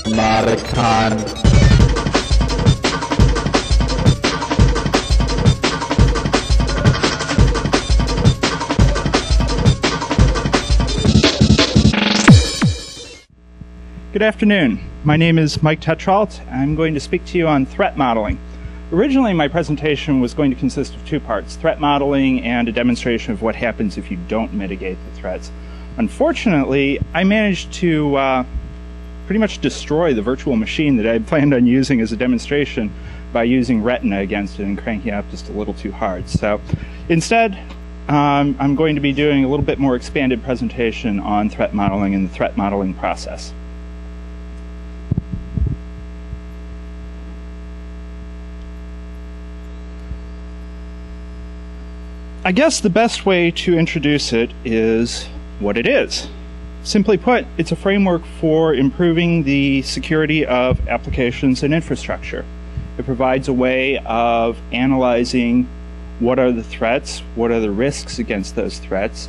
Notacon. Good afternoon. My name is Mike Tetrault. I'm going to speak to you on threat modeling. Originally, my presentation was going to consist of two parts, threat modeling and a demonstration of what happens if you don't mitigate the threats. Unfortunately, I managed to pretty much destroy the virtual machine that I had planned on using as a demonstration by using Retina against it and cranking it up just a little too hard. So instead, I'm going to be doing a little bit more expanded presentation on threat modeling and the threat modeling process. I guess the best way to introduce it is what it is. Simply put, it's a framework for improving the security of applications and infrastructure. It provides a way of analyzing what are the threats, what are the risks against those threats,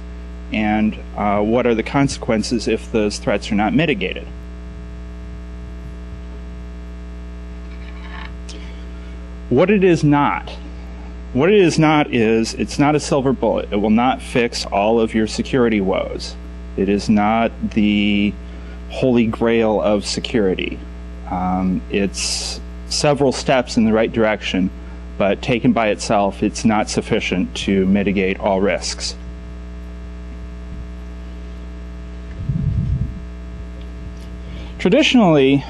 and what are the consequences if those threats are not mitigated. What it is not. What it is not is, it's not a silver bullet. It will not fix all of your security woes. It is not the holy grail of security. It's several steps in the right direction, but taken by itself, it's not sufficient to mitigate all risks. Traditionally,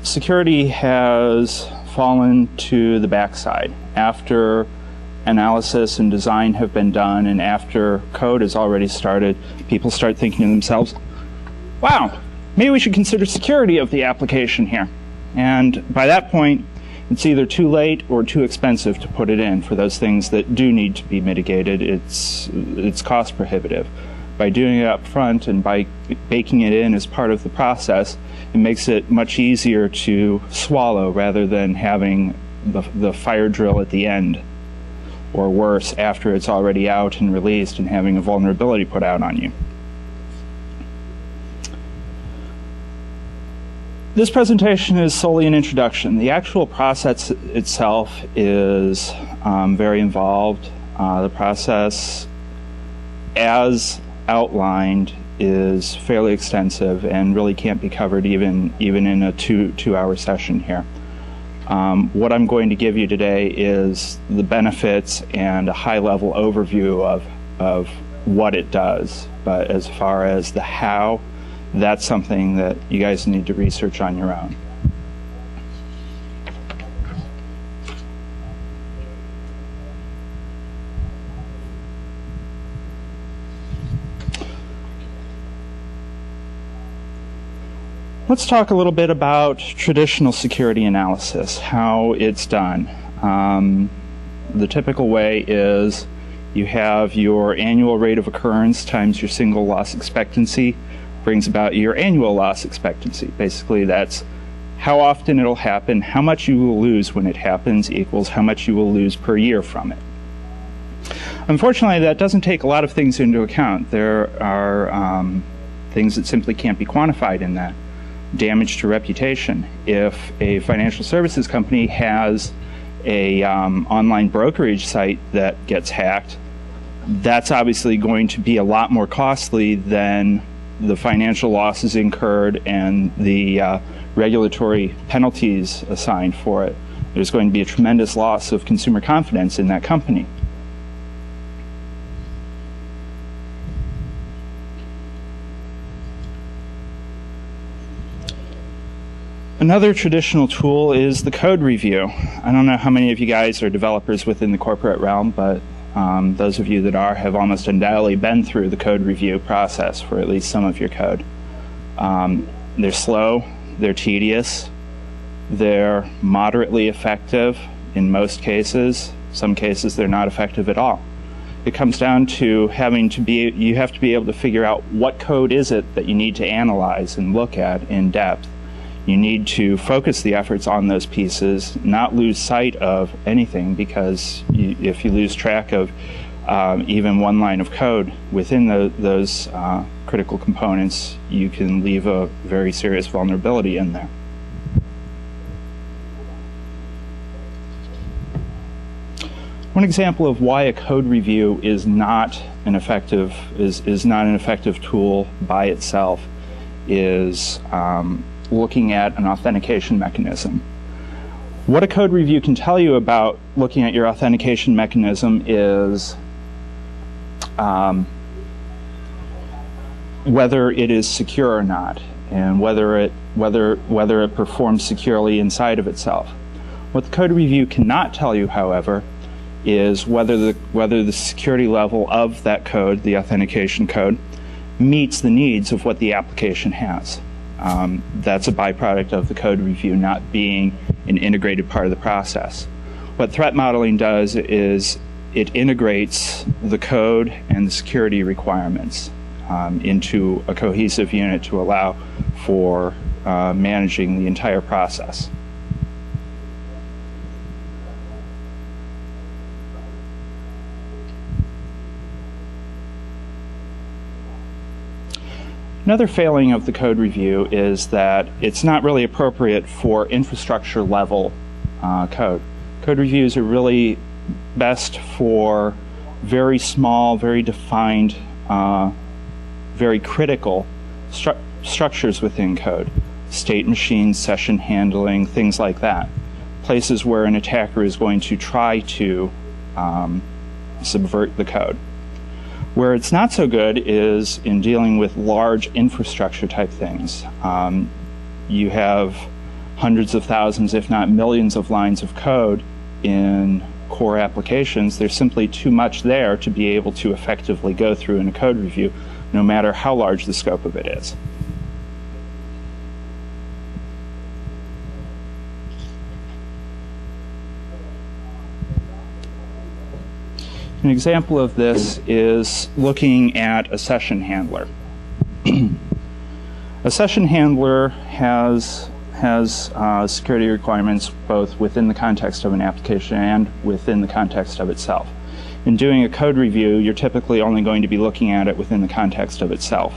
security has fallen to the backside after analysis and design have been done, and after code has already started, people start thinking to themselves, wow, maybe we should consider security of the application here. And by that point, it's either too late or too expensive to put it in for those things that do need to be mitigated. It's cost prohibitive. By doing it up front and by baking it in as part of the process, it makes it much easier to swallow rather than having the fire drill at the end, or worse, after it's already out and released and having a vulnerability put out on you. This presentation is solely an introduction. The actual process itself is very involved. The process, as outlined, is fairly extensive and really can't be covered even in a two-hour session here. What I'm going to give you today is the benefits and a high-level overview of what it does. But as far as the how, that's something that you guys need to research on your own. Let's talk a little bit about traditional security analysis, how it's done. The typical way is you have your annual rate of occurrence times your single loss expectancy brings about your annual loss expectancy. Basically, that's how often it'll happen, how much you will lose when it happens equals how much you will lose per year from it. Unfortunately, that doesn't take a lot of things into account. There are things that simply can't be quantified in that. Damage to reputation. If a financial services company has a online brokerage site that gets hacked, that's obviously going to be a lot more costly than the financial losses incurred and the regulatory penalties assigned for it. There's going to be a tremendous loss of consumer confidence in that company. Another traditional tool is the code review. I don't know how many of you guys are developers within the corporate realm, but those of you that are have almost undoubtedly been through the code review process for at least some of your code. They're slow, they're tedious, they're moderately effective in most cases. Some cases they're not effective at all. It comes down to you have to be able to figure out what code is it that you need to analyze and look at in depth. You need to focus the efforts on those pieces, not lose sight of anything, because if you lose track of even one line of code within those critical components, you can leave a very serious vulnerability in there. One example of why a code review is not an effective tool by itself is looking at an authentication mechanism. What a code review can tell you about looking at your authentication mechanism is whether it is secure or not, and whether it performs securely inside of itself. What the code review cannot tell you, however, is whether the security level of that code, the authentication code, meets the needs of what the application has. That's a byproduct of the code review not being an integrated part of the process. What threat modeling does is it integrates the code and the security requirements into a cohesive unit to allow for managing the entire process. Another failing of the code review is that it's not really appropriate for infrastructure level code. Code reviews are really best for very small, very defined, very critical structures within code. State machines, session handling, things like that. Places where an attacker is going to try to subvert the code. Where it's not so good is in dealing with large infrastructure type things. You have hundreds of thousands, if not millions of lines of code in core applications. There's simply too much there to be able to effectively go through in a code review, no matter how large the scope of it is. An example of this is looking at a session handler. A session handler has security requirements both within the context of an application and within the context of itself. In doing a code review, you're typically only going to be looking at it within the context of itself.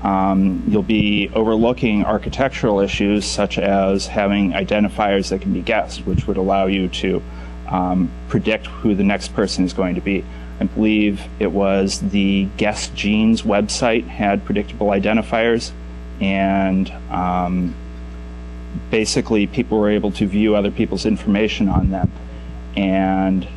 You'll be overlooking architectural issues such as having identifiers that can be guessed, which would allow you to predict who the next person is going to be. I believe it was the Guess Genes website had predictable identifiers, and basically people were able to view other people's information on them, and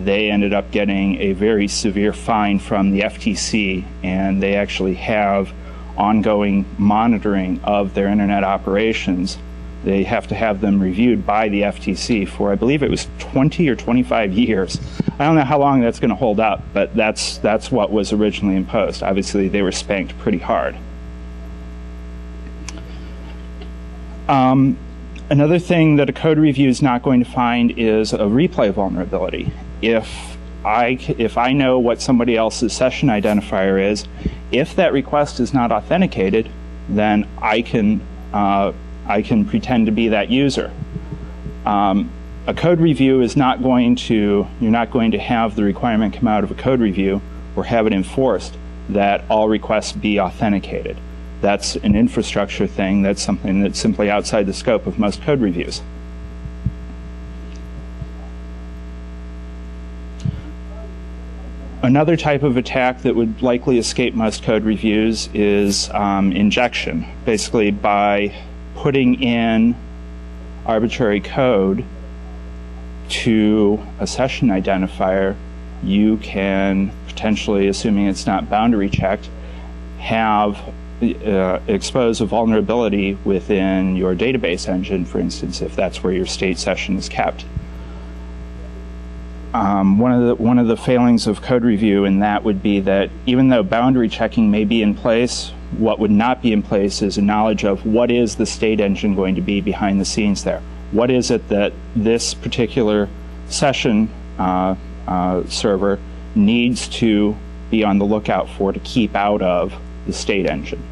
they ended up getting a very severe fine from the FTC, and they actually have ongoing monitoring of their internet operations. They have to have them reviewed by the FTC for, I believe it was 20 or 25 years. I don't know how long that's going to hold up, but that's what was originally imposed. Obviously, they were spanked pretty hard. Another thing that a code review is not going to find is a replay vulnerability. If I know what somebody else's session identifier is, if that request is not authenticated, then I can pretend to be that user. A code review is not going to, you're not going to have the requirement come out of a code review or have it enforced that all requests be authenticated. That's an infrastructure thing. That's something that's simply outside the scope of most code reviews. Another type of attack that would likely escape most code reviews is injection. Basically, by putting in arbitrary code to a session identifier, you can potentially, assuming it's not boundary checked, have expose a vulnerability within your database engine, for instance, if that's where your state session is kept. One of the failings of code review in that would be that even though boundary checking may be in place, what would not be in place is a knowledge of what is the state engine going to be behind the scenes there. What is it that this particular session server needs to be on the lookout for to keep out of the state engine.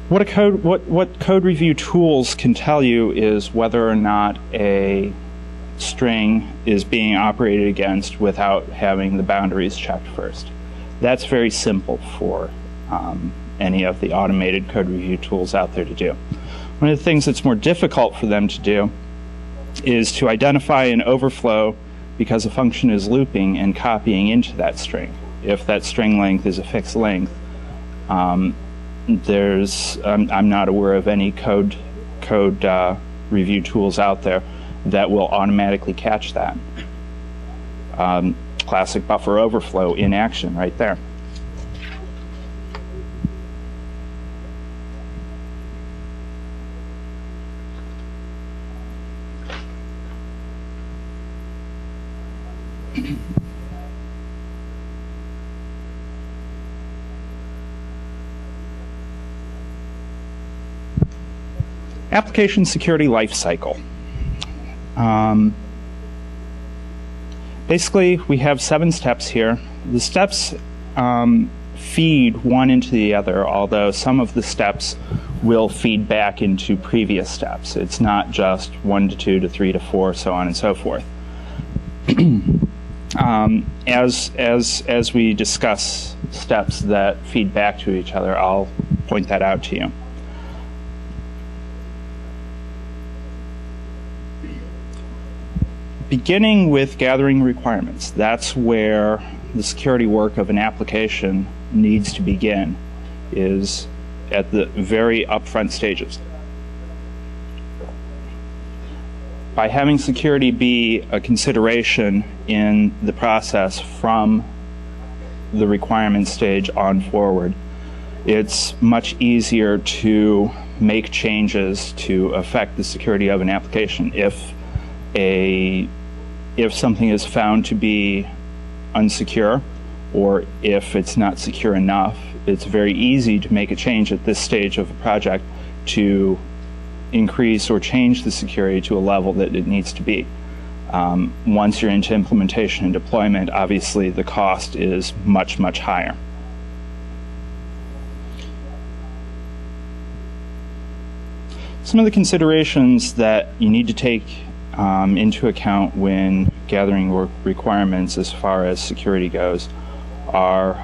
What code review tools can tell you is whether or not a string is being operated against without having the boundaries checked first. That's very simple for any of the automated code review tools out there to do. One of the things that's more difficult for them to do is to identify an overflow because a function is looping and copying into that string. If that string length is a fixed length, I'm not aware of any code review tools out there that will automatically catch that. Classic buffer overflow in action right there. Application security lifecycle. Basically, we have 7 steps here. The steps feed one into the other, although some of the steps will feed back into previous steps. It's not just 1 to 2 to 3 to 4, so on and so forth. As we discuss steps that feed back to each other, I'll point that out to you. Beginning with gathering requirements, that's where the security work of an application needs to begin, is at the very upfront stages. By having security be a consideration in the process from the requirement stage on forward, it's much easier to make changes to affect the security of an application. If something is found to be unsecure, or if it's not secure enough, it's very easy to make a change at this stage of a project to increase or change the security to a level that it needs to be. Once you're into implementation and deployment, obviously the cost is much, much higher. Some of the considerations that you need to take into account when gathering requirements as far as security goes are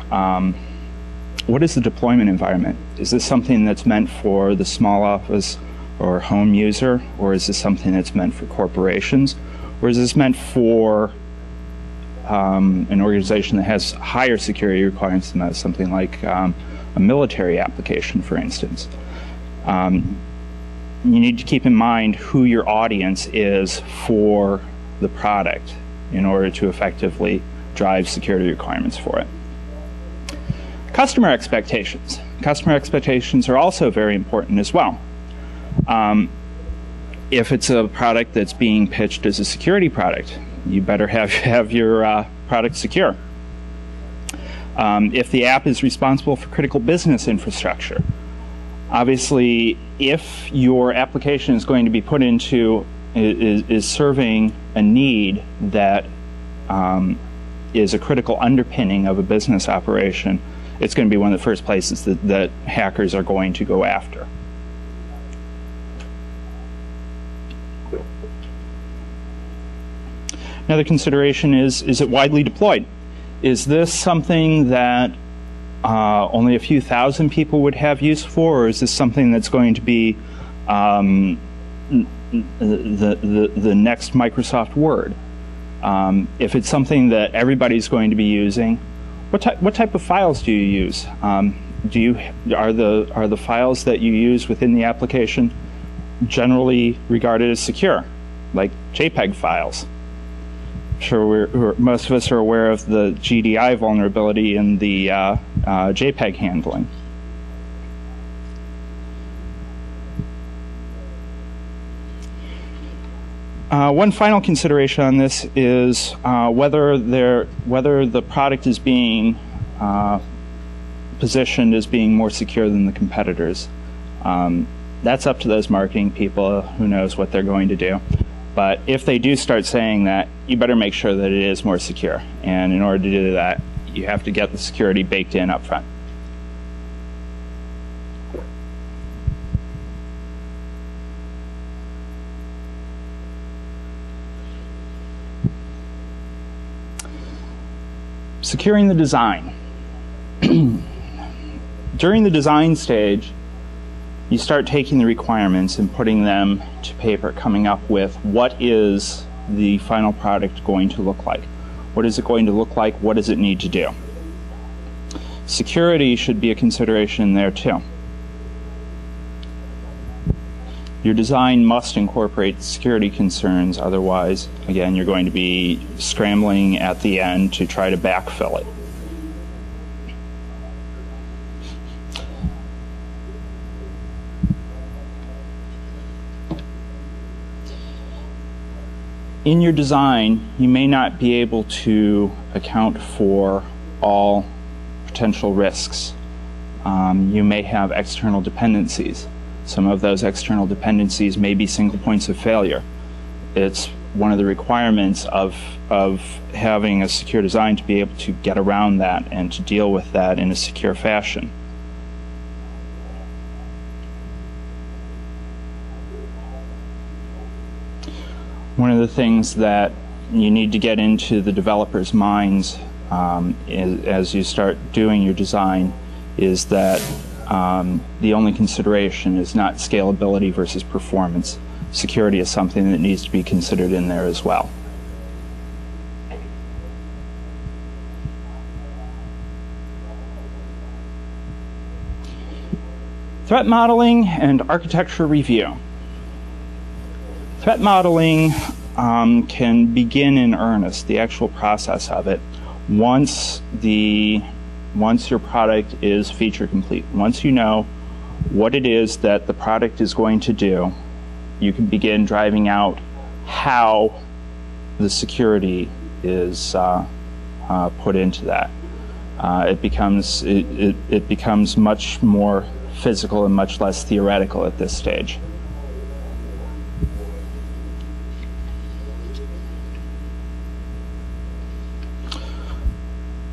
what is the deployment environment? Is this something that's meant for the small office or home user, or is this something that's meant for corporations, or is this meant for an organization that has higher security requirements than that, something like a military application, for instance? You need to keep in mind who your audience is for the product in order to effectively drive security requirements for it. Customer expectations. Customer expectations are also very important as well. If it's a product that's being pitched as a security product, you better have your product secure. If the app is responsible for critical business infrastructure, obviously, if your application is going to be put into, is serving a need that is a critical underpinning of a business operation, it's going to be one of the first places that hackers are going to go after. Another consideration is it widely deployed? Is this something that only a few thousand people would have use for, or is this something that's going to be the next Microsoft Word? If it's something that everybody's going to be using, what type of files do you use? Are the files that you use within the application generally regarded as secure, like JPEG files? I'm sure most of us are aware of the GDI vulnerability in the JPEG handling. One final consideration on this is whether the product is being positioned as being more secure than the competitors. That's up to those marketing people. Who knows what they're going to do. But if they do start saying that, you better make sure that it is more secure. And in order to do that, you have to get the security baked in up front. Securing the design. During the design stage, you start taking the requirements and putting them to paper, coming up with what is the final product going to look like. What is it going to look like? What does it need to do? Security should be a consideration there too. Your design must incorporate security concerns, otherwise, again, you're going to be scrambling at the end to try to backfill it. In your design, you may not be able to account for all potential risks. You may have external dependencies. Some of those external dependencies may be single points of failure. It's one of the requirements of having a secure design to be able to get around that and to deal with that in a secure fashion. One of the things that you need to get into the developers' minds as you start doing your design is that the only consideration is not scalability versus performance. Security is something that needs to be considered in there as well. Threat modeling and architecture review. Threat modeling can begin in earnest, the actual process of it, once your product is feature complete. Once you know what it is that the product is going to do, you can begin driving out how the security is put into that. It becomes much more physical and much less theoretical at this stage.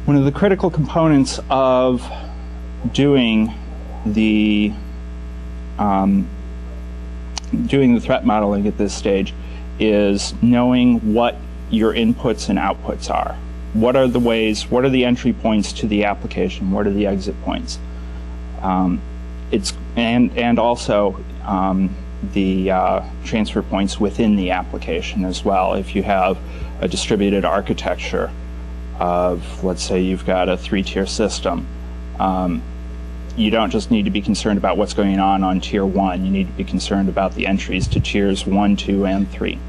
One of the critical components of doing the threat modeling at this stage is knowing what your inputs and outputs are. What are the ways, what are the entry points to the application? What are the exit points? And also the transfer points within the application as well. If you have a distributed architecture of, let's say you've got a 3-tier system, you don't just need to be concerned about what's going on tier 1. You need to be concerned about the entries to tiers 1, 2, and 3.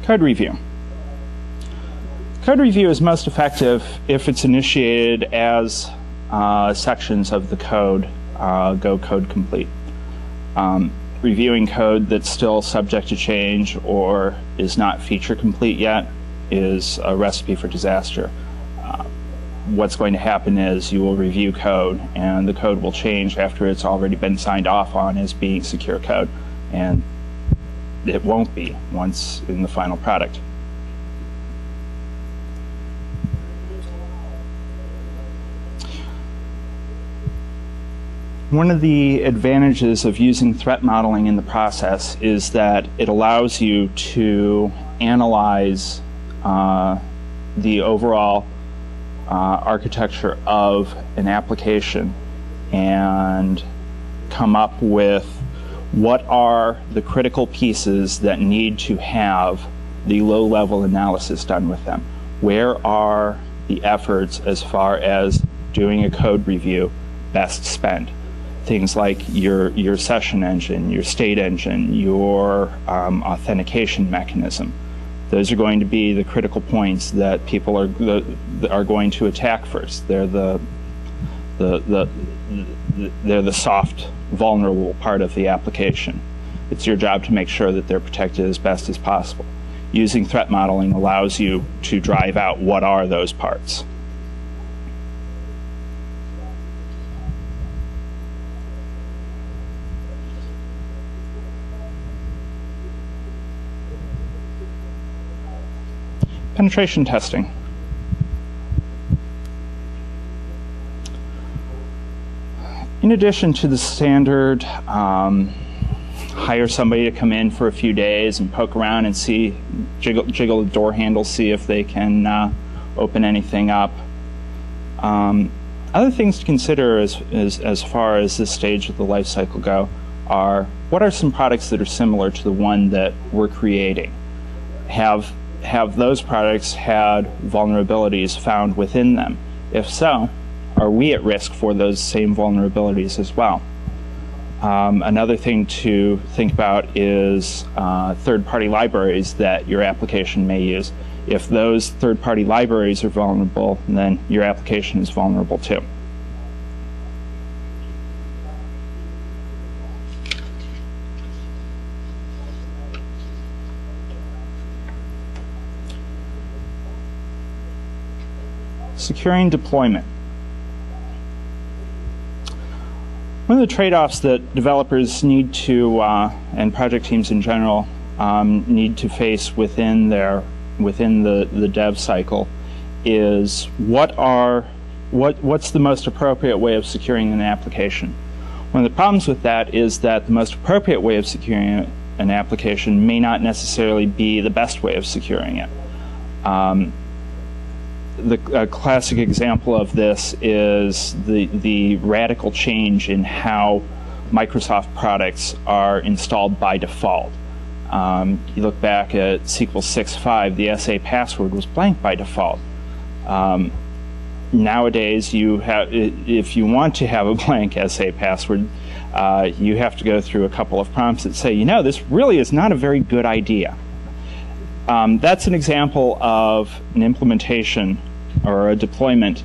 Code review. Code review is most effective if it's initiated as sections of the code go code complete. Reviewing code that's still subject to change or is not feature complete yet is a recipe for disaster. What's going to happen is you will review code and the code will change after it's already been signed off on as being secure code, and it won't be once in the final product. One of the advantages of using threat modeling in the process is that it allows you to analyze the overall architecture of an application and come up with what are the critical pieces that need to have the low-level analysis done with them. Where are the efforts as far as doing a code review best spent? Things like your session engine, your state engine, your authentication mechanism. Those are going to be the critical points that people are going to attack first. They're the soft, vulnerable part of the application. It's your job to make sure that they're protected as best as possible. Using threat modeling allows you to drive out what are those parts. Penetration testing. In addition to the standard, hire somebody to come in for a few days and poke around and see, jiggle the door handle, see if they can open anything up. Other things to consider as far as this stage of the life cycle go are, what are some products that are similar to the one that we're creating? Have those products had vulnerabilities found within them? If so, are we at risk for those same vulnerabilities as well? Another thing to think about is third-party libraries that your application may use. If those third-party libraries are vulnerable, then your application is vulnerable too. Securing deployment. One of the trade-offs that developers need to, and project teams in general, need to face within the dev cycle is what's the most appropriate way of securing an application. One of the problems with that is that the most appropriate way of securing an application may not necessarily be the best way of securing it. A classic example of this is the radical change in how Microsoft products are installed by default. You look back at SQL 6.5, the SA password was blank by default. Nowadays, if you want to have a blank SA password, you have to go through a couple of prompts that say, this really is not a very good idea. That's an example of an implementation or a deployment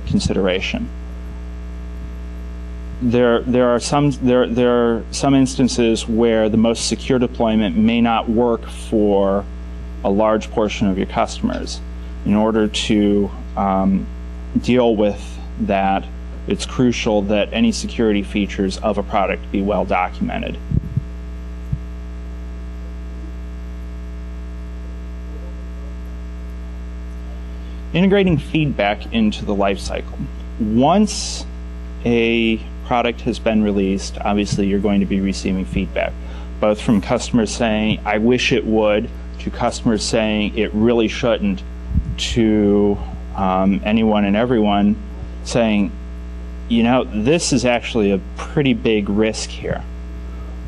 consideration. There are some instances where the most secure deployment may not work for a large portion of your customers. In order to deal with that, it's crucial that any security features of a product be well documented. Integrating feedback into the life cycle. Once a product has been released, obviously you're going to be receiving feedback, both from customers saying, I wish it would, to customers saying it really shouldn't, to anyone and everyone saying, this is actually a pretty big risk here.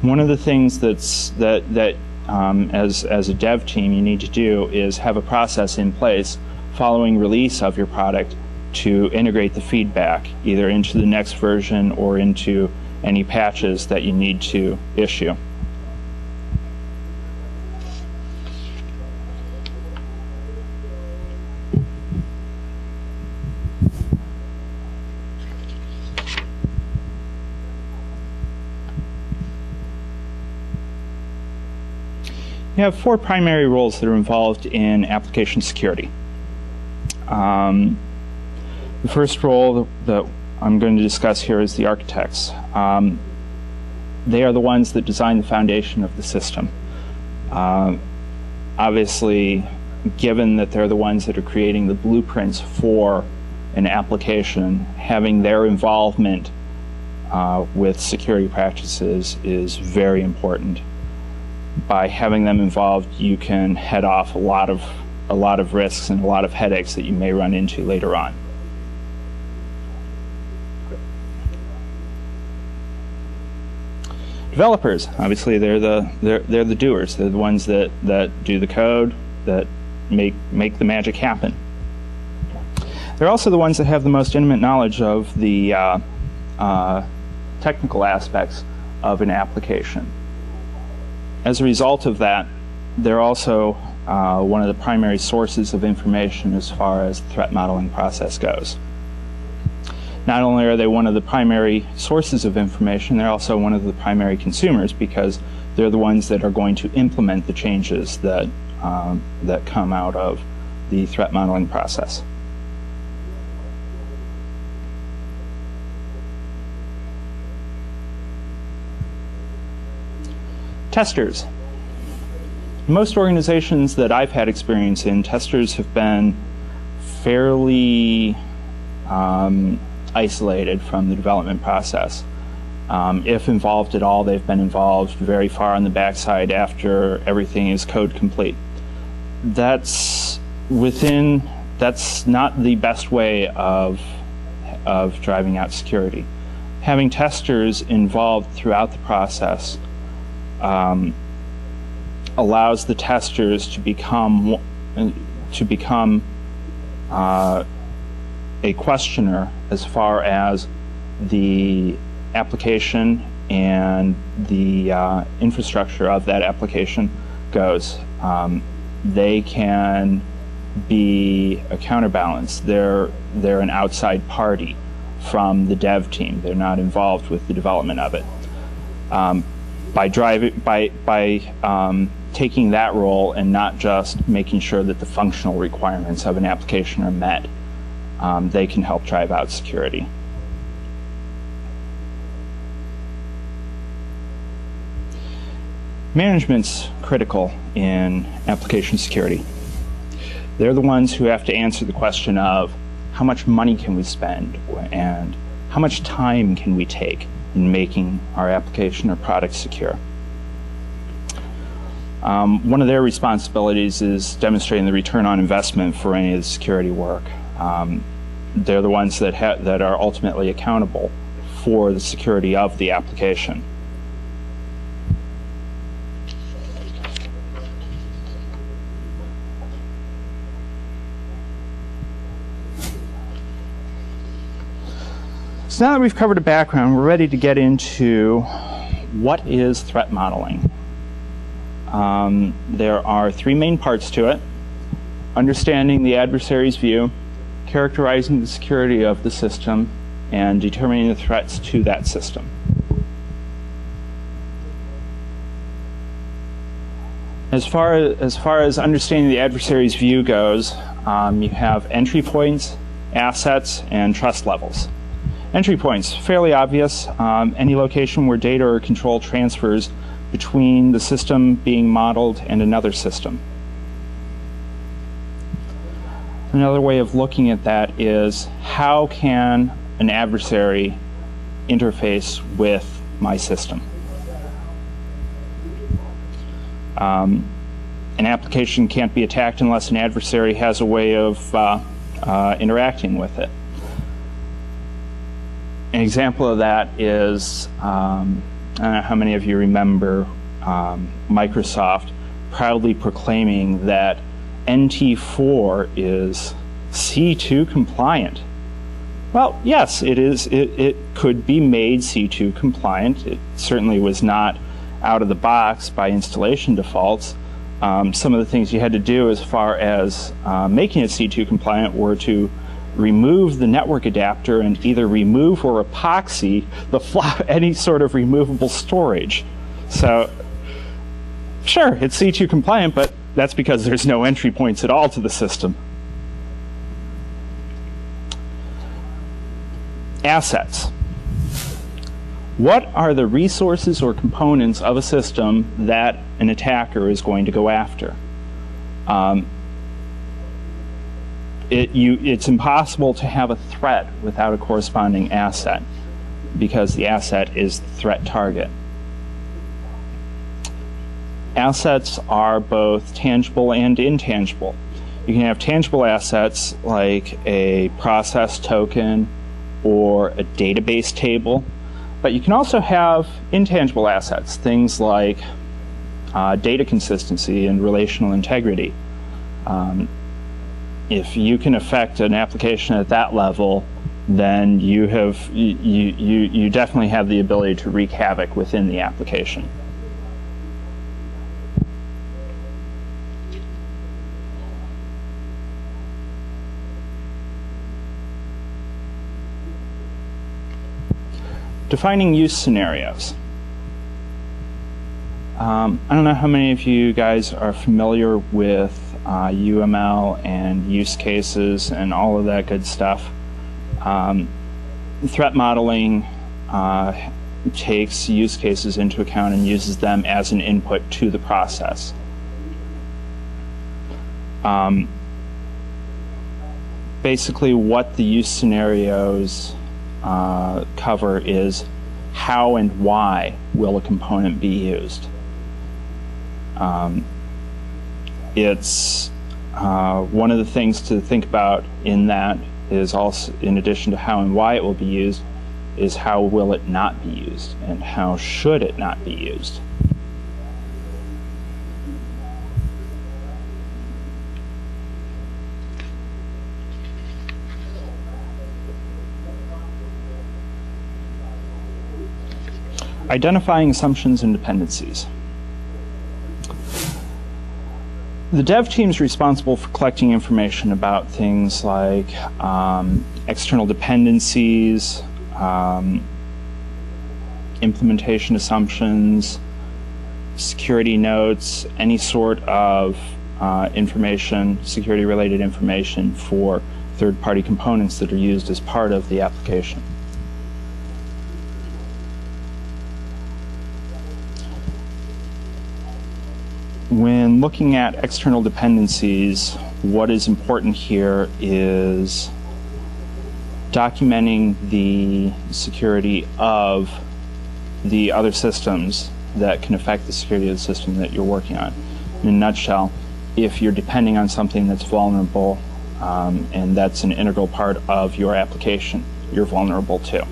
One of the things as a dev team you need to do is have a process in place following release of your product to integrate the feedback either into the next version or into any patches that you need to issue. You have four primary roles that are involved in application security. The first role that I'm going to discuss here is the architects. They are the ones that design the foundation of the system. Obviously, given that they're the ones that are creating the blueprints for an application, having their involvement with security practices is very important. By having them involved, you can head off a lot of risks and a lot of headaches that you may run into later on. Developers, obviously, they're the doers. They're the ones that do the code, that make the magic happen. They're also the ones that have the most intimate knowledge of the technical aspects of an application. As a result of that, they're also one of the primary sources of information as far as the threat modeling process goes. Not only are they one of the primary sources of information, they're also one of the primary consumers because they're the ones that are going to implement the changes that come out of the threat modeling process. Testers. Most organizations that I've had experience in, testers have been fairly isolated from the development process. If involved at all, they've been involved very far on the backside after everything is code complete. That's not the best way of driving out security. Having testers involved throughout the process allows the testers to become a questioner as far as the application and the infrastructure of that application goes. They can be a counterbalance. They're an outside party from the dev team. They're not involved with the development of it. By taking that role and not just making sure that the functional requirements of an application are met, they can help drive out security. Management's critical in application security. They're the ones who have to answer the question of how much money can we spend and how much time can we take in making our application or product secure. One of their responsibilities is demonstrating the return on investment for any of the security work. They're the ones that are ultimately accountable for the security of the application. So now that we've covered a background, we're ready to get into what is threat modeling. There are three main parts to it: understanding the adversary's view, characterizing the security of the system, and determining the threats to that system. As far as understanding the adversary's view goes, you have entry points, assets, and trust levels. Entry points, fairly obvious. Any location where data or control transfers between the system being modeled and another system. Another way of looking at that is, how can an adversary interface with my system? An application can't be attacked unless an adversary has a way of interacting with it. An example of that is, I don't know how many of you remember Microsoft proudly proclaiming that NT4 is C2 compliant. Well, yes, it is. It could be made C2 compliant. It certainly was not out of the box by installation defaults. Some of the things you had to do as far as making it C2 compliant were to remove the network adapter and either remove or epoxy any sort of removable storage. So, sure, it's C2 compliant, but that's because there's no entry points at all to the system. Assets. What are the resources or components of a system that an attacker is going to go after? It's impossible to have a threat without a corresponding asset, because the asset is the threat target. Assets are both tangible and intangible. You can have tangible assets like a process token or a database table, but you can also have intangible assets, things like data consistency and relational integrity. If you can affect an application at that level, then you definitely have the ability to wreak havoc within the application. Defining use scenarios. I don't know how many of you guys are familiar with UML and use cases and all of that good stuff. Threat modeling takes use cases into account and uses them as an input to the process. Basically, what the use scenarios cover is how and why will a component be used. It's one of the things to think about in that is also, in addition to how and why it will be used, is how will it not be used and how should it not be used. Identifying assumptions and dependencies. The dev team is responsible for collecting information about things like external dependencies, implementation assumptions, security notes, any sort of information, security-related information for third-party components that are used as part of the application. When looking at external dependencies, what is important here is documenting the security of the other systems that can affect the security of the system that you're working on. In a nutshell, if you're depending on something that's vulnerable and that's an integral part of your application, you're vulnerable too.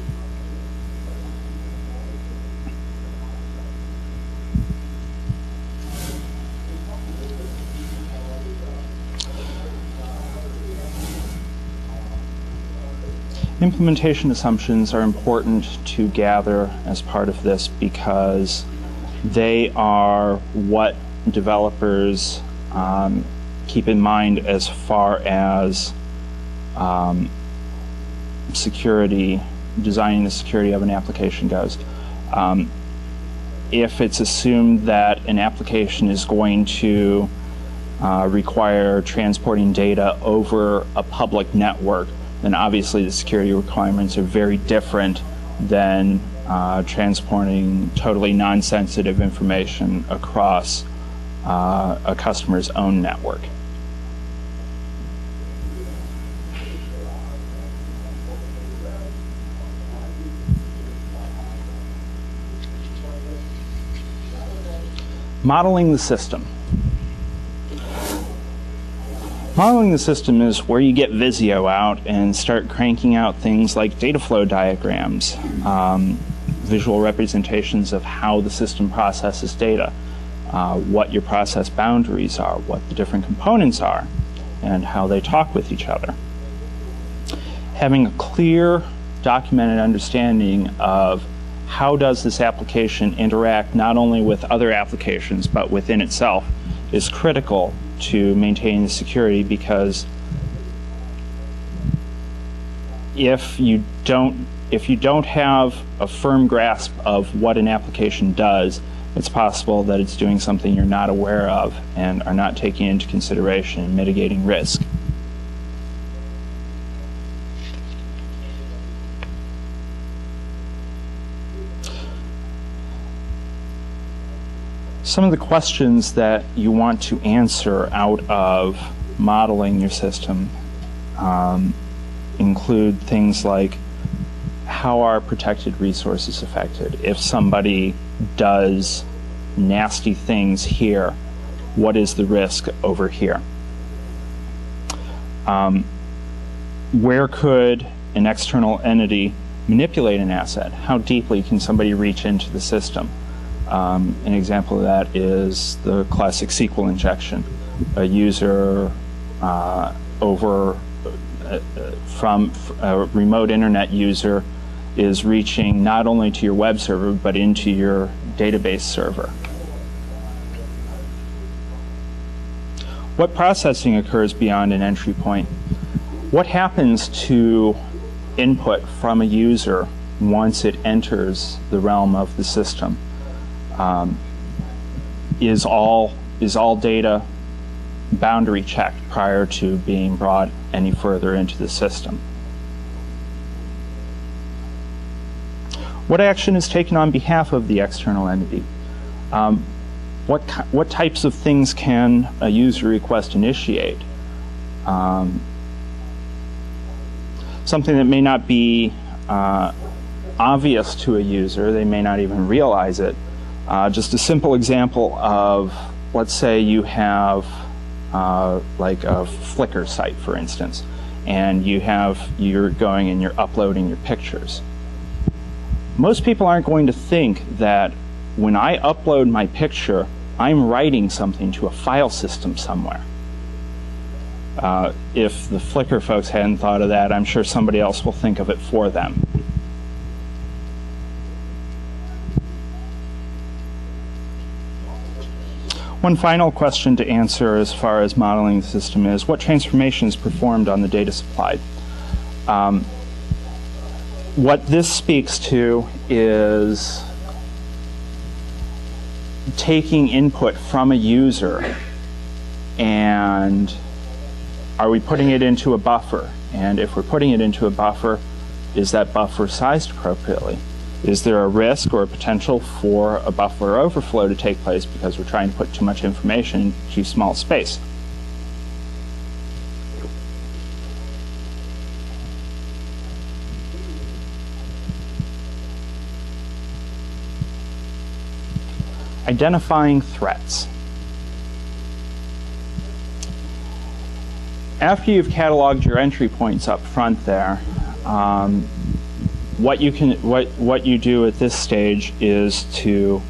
Implementation assumptions are important to gather as part of this because they are what developers keep in mind as far as security, designing the security of an application goes. If it's assumed that an application is going to require transporting data over a public network, then obviously the security requirements are very different than transporting totally non-sensitive information across a customer's own network. Modeling the system. Modeling the system is where you get Visio out and start cranking out things like data flow diagrams, visual representations of how the system processes data, what your process boundaries are, what the different components are, and how they talk with each other. Having a clear, documented understanding of how does this application interact not only with other applications but within itself is critical to maintain the security, because if you don't have a firm grasp of what an application does, it's possible that it's doing something you're not aware of and are not taking into consideration in mitigating risk. Some of the questions that you want to answer out of modeling your system include things like, how are protected resources affected? If somebody does nasty things here, what is the risk over here? Where could an external entity manipulate an asset? How deeply can somebody reach into the system? An example of that is the classic SQL injection. A user from a remote internet user is reaching not only to your web server but into your database server. What processing occurs beyond an entry point? What happens to input from a user once it enters the realm of the system? Is all data boundary checked prior to being brought any further into the system? What action is taken on behalf of the external entity? What types of things can a user request initiate? Something that may not be obvious to a user. They may not even realize it. Just a simple example of, let's say you have like a Flickr site, for instance, and you're going and you're uploading your pictures. Most people aren't going to think that when I upload my picture, I'm writing something to a file system somewhere. If the Flickr folks hadn't thought of that, I'm sure somebody else will think of it for them. One final question to answer as far as modeling the system is, what transformation is performed on the data supplied? What this speaks to is taking input from a user, and are we putting it into a buffer? And if we're putting it into a buffer, is that buffer sized appropriately? Is there a risk or a potential for a buffer overflow to take place because we're trying to put too much information in too small space? Identifying threats. After you've cataloged your entry points up front there, what you do at this stage is to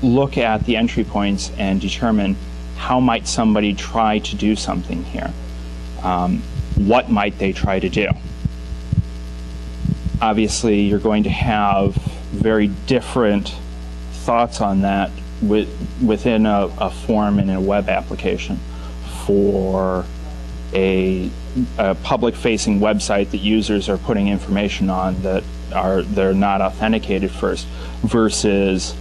look at the entry points and determine how might somebody try to do something here. What might they try to do? Obviously, you're going to have very different thoughts on that within a form in a web application. For a public-facing website that users are putting information on that they're not authenticated first, versus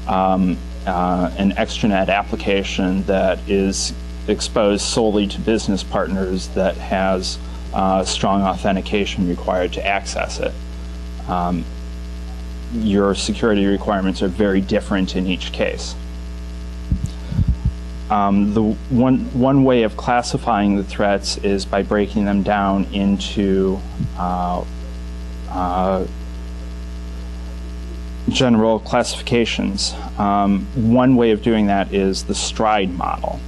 an extranet application that is exposed solely to business partners that has strong authentication required to access it. Your security requirements are very different in each case. The one way of classifying the threats is by breaking them down into general classifications. One way of doing that is the STRIDE model.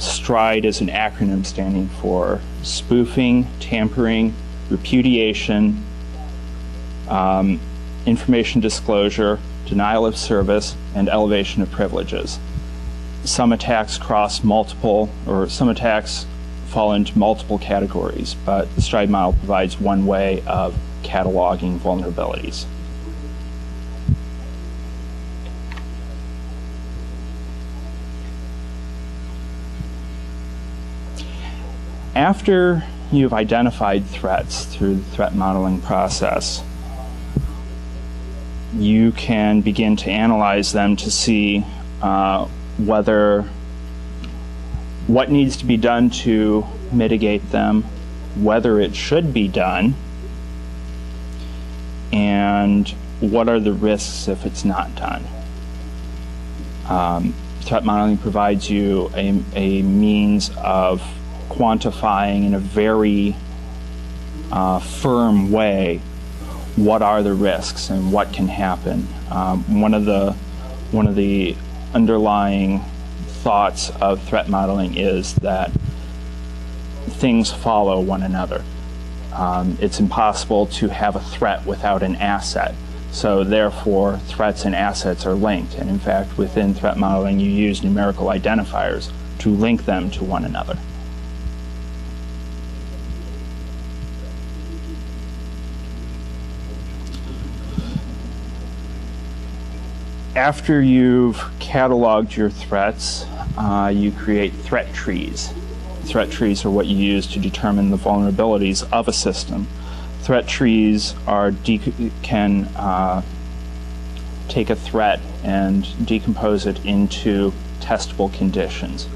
STRIDE is an acronym standing for spoofing, tampering, repudiation, information disclosure, denial of service, and elevation of privileges. Some attacks cross multiple, or some attacks fall into multiple categories, but the STRIDE model provides one way of cataloging vulnerabilities. After you've identified threats through the threat modeling process, you can begin to analyze them to see what needs to be done to mitigate them, whether it should be done, and what are the risks if it's not done. Threat modeling provides you a means of quantifying in a very firm way what are the risks and what can happen. One of the underlying thoughts of threat modeling is that things follow one another. It's impossible to have a threat without an asset. So therefore, threats and assets are linked. And in fact, within threat modeling, you use numerical identifiers to link them to one another. After you've cataloged your threats, you create threat trees. Threat trees are what you use to determine the vulnerabilities of a system. Threat trees can take a threat and decompose it into testable conditions.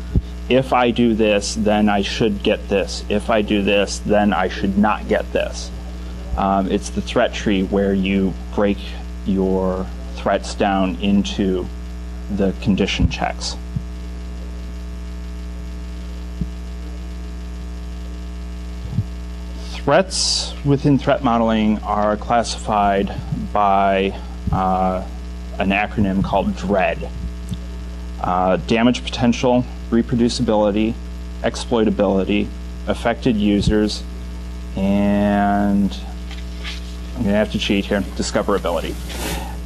If I do this, then I should get this. If I do this, then I should not get this. It's the threat tree where you break your threats down into the condition checks. Threats within threat modeling are classified by an acronym called DREAD. Damage potential, reproducibility, exploitability, affected users, and I'm going to have to cheat here, discoverability.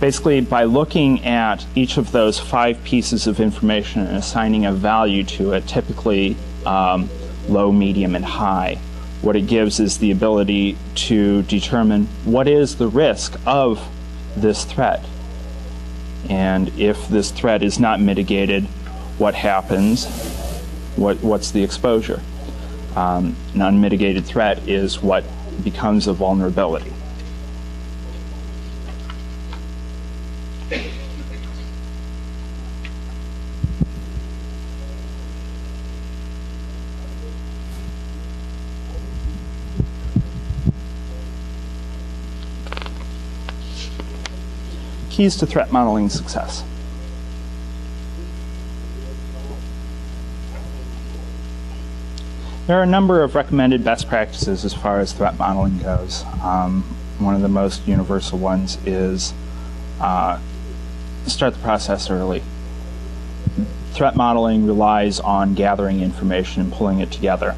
Basically, by looking at each of those 5 pieces of information and assigning a value to it, typically low, medium, and high, what it gives is the ability to determine what is the risk of this threat. And if this threat is not mitigated, what happens? What's the exposure? An unmitigated threat is what becomes a vulnerability. Keys to threat modeling success. There are a number of recommended best practices as far as threat modeling goes. One of the most universal ones is start the process early. Threat modeling relies on gathering information and pulling it together.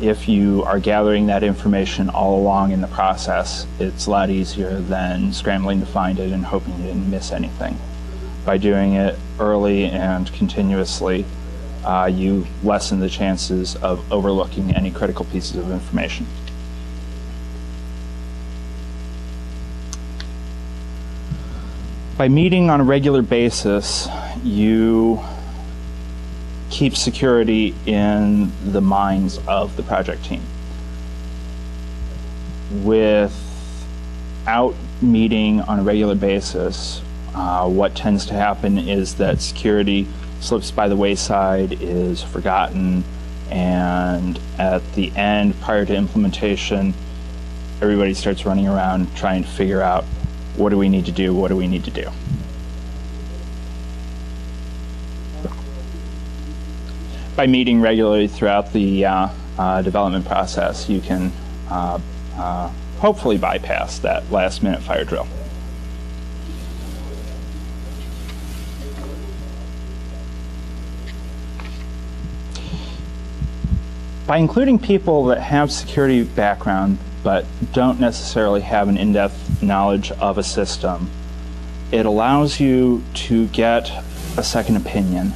If you are gathering that information all along in the process, it's a lot easier than scrambling to find it and hoping you didn't miss anything. By doing it early and continuously, you lessen the chances of overlooking any critical pieces of information. By meeting on a regular basis, you keep security in the minds of the project team. Without meeting on a regular basis, what tends to happen is that security slips by the wayside, is forgotten, and at the end, prior to implementation, everybody starts running around trying to figure out what do we need to do, what do we need to do. By meeting regularly throughout the development process, you can hopefully bypass that last-minute fire drill. By including people that have security background but don't necessarily have an in-depth knowledge of a system, it allows you to get a second opinion.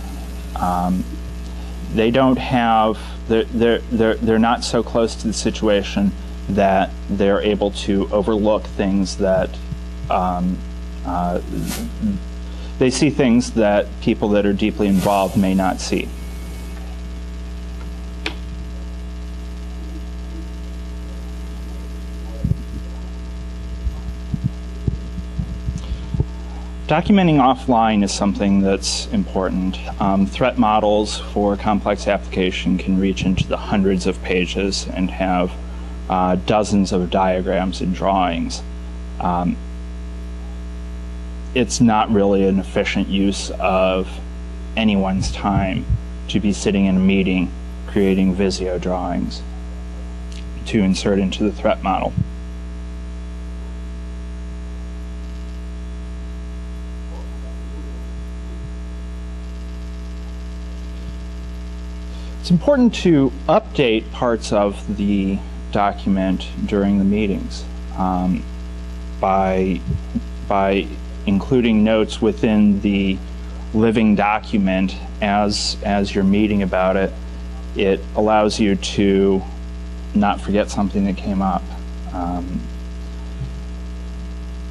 They don't have, they're not so close to the situation that they're able to overlook things that, they see things that people that are deeply involved may not see. Documenting offline is something that's important. Threat models for complex application can reach into the hundreds of pages and have dozens of diagrams and drawings. It's not really an efficient use of anyone's time to be sitting in a meeting creating Visio drawings to insert into the threat model. It's important to update parts of the document during the meetings by including notes within the living document as you're meeting about it. It allows you to not forget something that came up.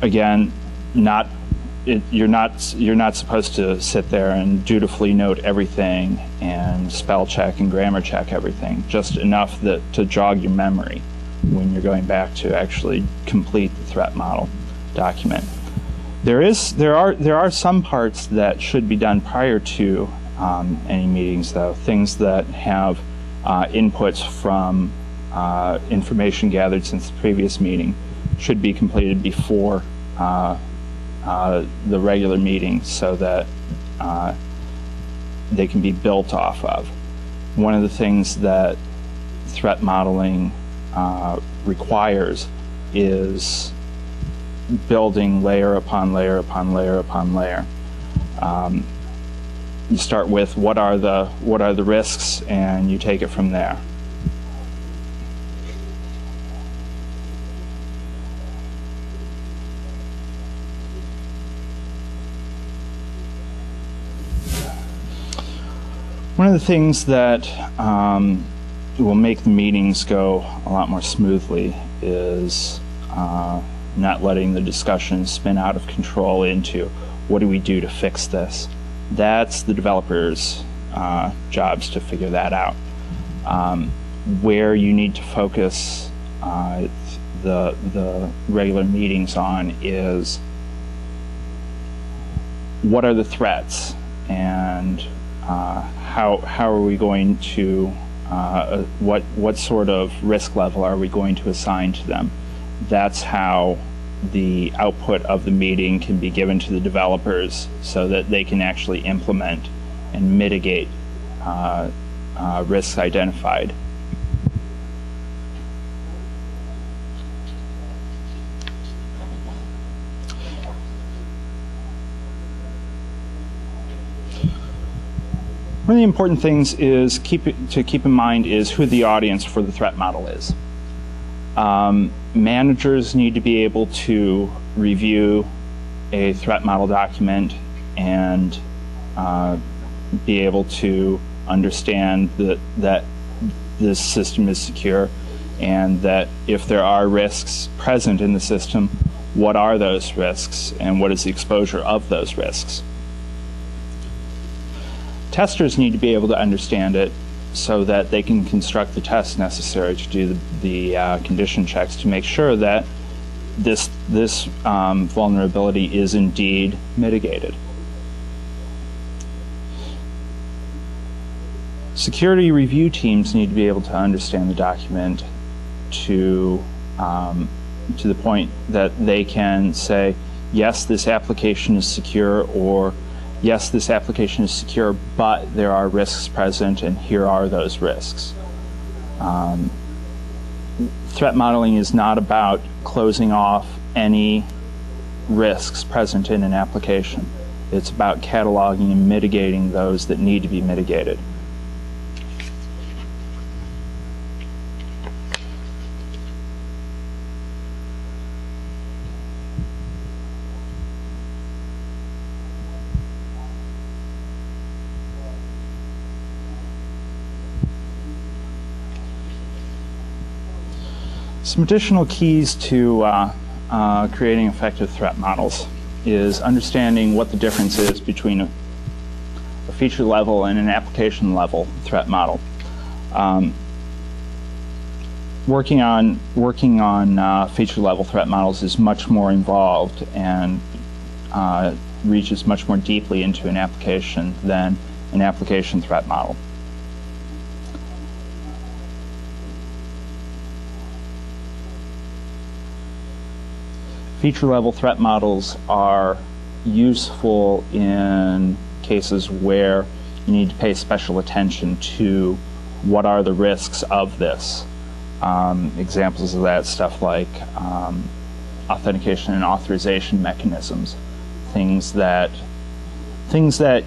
Again, you're not supposed to sit there and dutifully note everything and spell check and grammar check everything, just enough to jog your memory when you're going back to actually complete the threat model document. There are some parts that should be done prior to any meetings, though. Things that have inputs from information gathered since the previous meeting should be completed before the regular meeting so that they can be built off of. One of the things that threat modeling requires is building layer upon layer upon layer upon layer. You start with what are the risks, and you take it from there. One of the things that will make the meetings go a lot more smoothly is not letting the discussion spin out of control into what do we do to fix this. That's the developers' jobs to figure that out. Where you need to focus the regular meetings on is what are the threats, and how are we going to what sort of risk level are we going to assign to them. That's how the output of the meeting can be given to the developers so that they can actually implement and mitigate risks identified. One of the important things is to keep in mind is who the audience for the threat model is. Managers need to be able to review a threat model document and be able to understand that this system is secure, and that if there are risks present in the system, what are those risks and what is the exposure of those risks. Testers need to be able to understand it so that they can construct the tests necessary to do the condition checks to make sure that this vulnerability is indeed mitigated. Security review teams need to be able to understand the document to the point that they can say, yes, this application is secure, or yes, this application is secure, but there are risks present, and here are those risks. Threat modeling is not about closing off any risks present in an application. It's about cataloging and mitigating those that need to be mitigated. Some additional keys to creating effective threat models is understanding what the difference is between a feature level and an application level threat model. Working on feature level threat models is much more involved and reaches much more deeply into an application than an application threat model. Feature-level threat models are useful in cases where you need to pay special attention to what are the risks of this. Examples of that stuff like authentication and authorization mechanisms, things that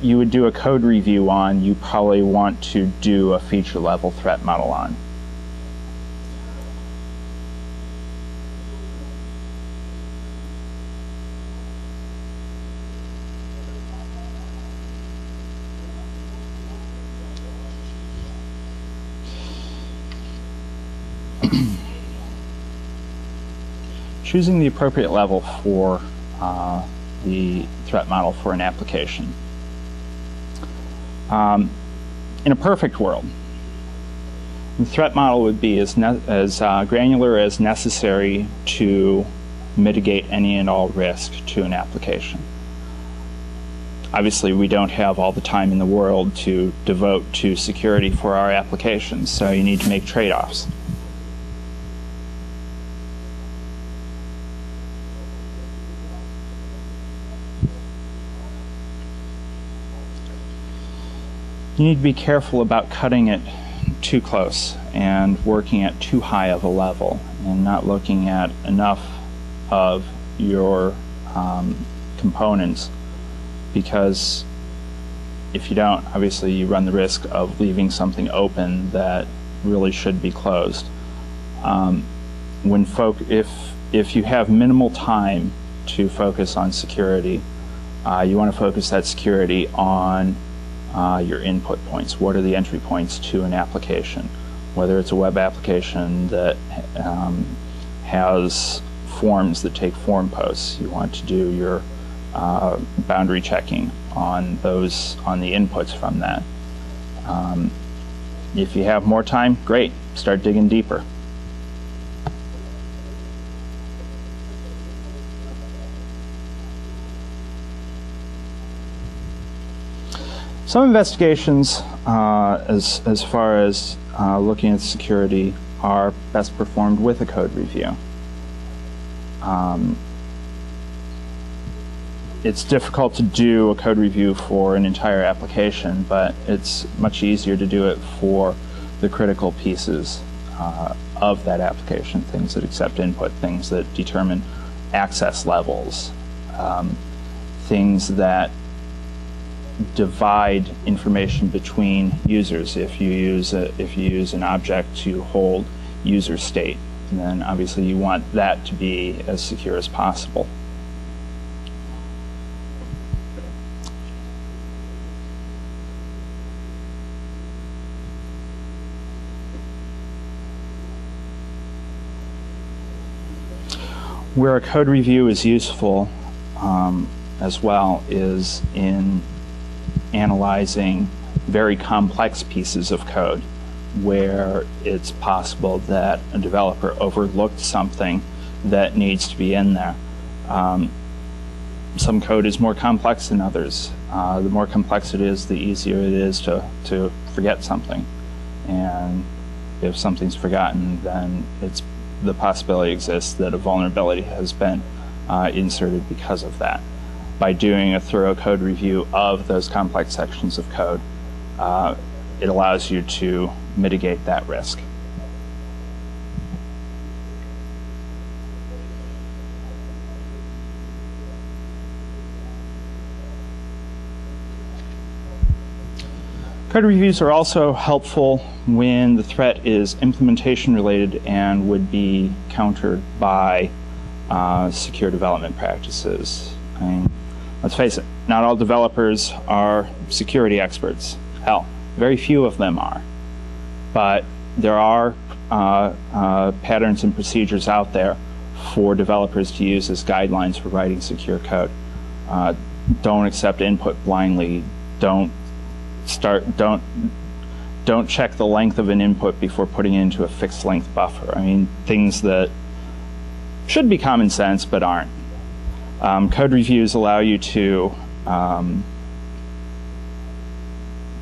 you would do a code review on, you probably want to do a feature-level threat model on. Choosing the appropriate level for the threat model for an application. In a perfect world, the threat model would be as granular as necessary to mitigate any and all risk to an application. Obviously, we don't have all the time in the world to devote to security for our applications, so you need to make trade-offs. You need to be careful about cutting it too close and working at too high of a level and not looking at enough of your components, because if you don't, obviously you run the risk of leaving something open that really should be closed. If you have minimal time to focus on security, you want to focus that security on your input points. What are the entry points to an application? Whether it's a web application that has forms that take form posts, you want to do your boundary checking on the inputs from that. If you have more time, great, start digging deeper. Some investigations as far as looking at security are best performed with a code review. It's difficult to do a code review for an entire application, but it's much easier to do it for the critical pieces of that application, things that accept input, things that determine access levels, things that divide information between users. If you use an object to hold user state, then obviously you want that to be as secure as possible. Where a code review is useful as well is in analyzing very complex pieces of code where it's possible that a developer overlooked something that needs to be in there. Some code is more complex than others. The more complex it is, the easier it is to forget something. And if something's forgotten, then the possibility exists that a vulnerability has been inserted because of that. By doing a thorough code review of those complex sections of code, it allows you to mitigate that risk. Code reviews are also helpful when the threat is implementation related and would be countered by secure development practices. I mean, let's face it, not all developers are security experts. Hell, very few of them are. But there are patterns and procedures out there for developers to use as guidelines for writing secure code. Don't accept input blindly. Don't check the length of an input before putting it into a fixed length buffer. I mean, things that should be common sense but aren't. Code reviews allow you to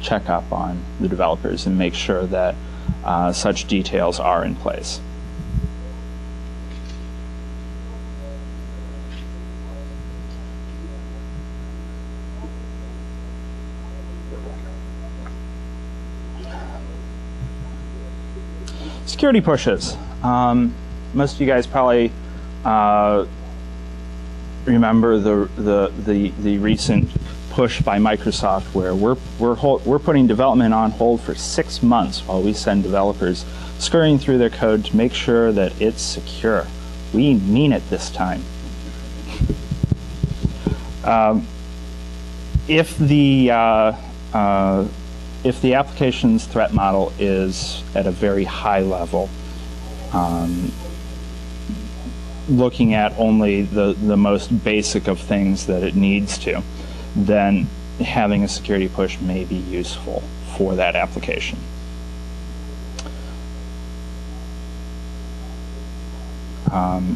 check up on the developers and make sure that such details are in place. Security pushes. Most of you guys probably remember the recent push by Microsoft where we're putting development on hold for 6 months while we send developers scurrying through their code to make sure that it's secure. We mean it this time. If the application's threat model is at a very high level, looking at only the most basic of things that it needs to, then having a security push may be useful for that application.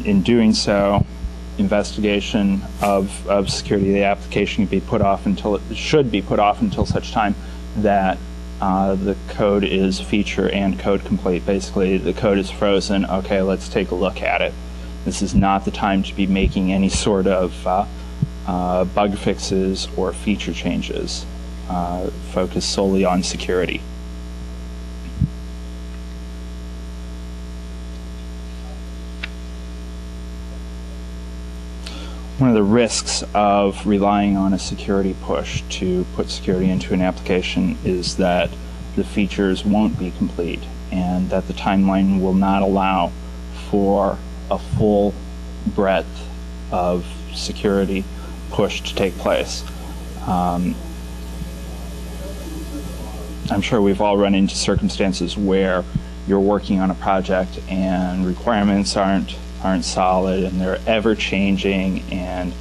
In doing so, investigation of security of the application should be put off until such time that the code is feature and code complete. Basically, the code is frozen. Okay, let's take a look at it. This is not the time to be making any sort of bug fixes or feature changes. Focus solely on security. one of the risks of relying on a security push to put security into an application is that the features won't be complete and that the timeline will not allow for a full breadth of security push to take place. I'm sure we've all run into circumstances where you're working on a project and requirements aren't solid and they're ever changing, and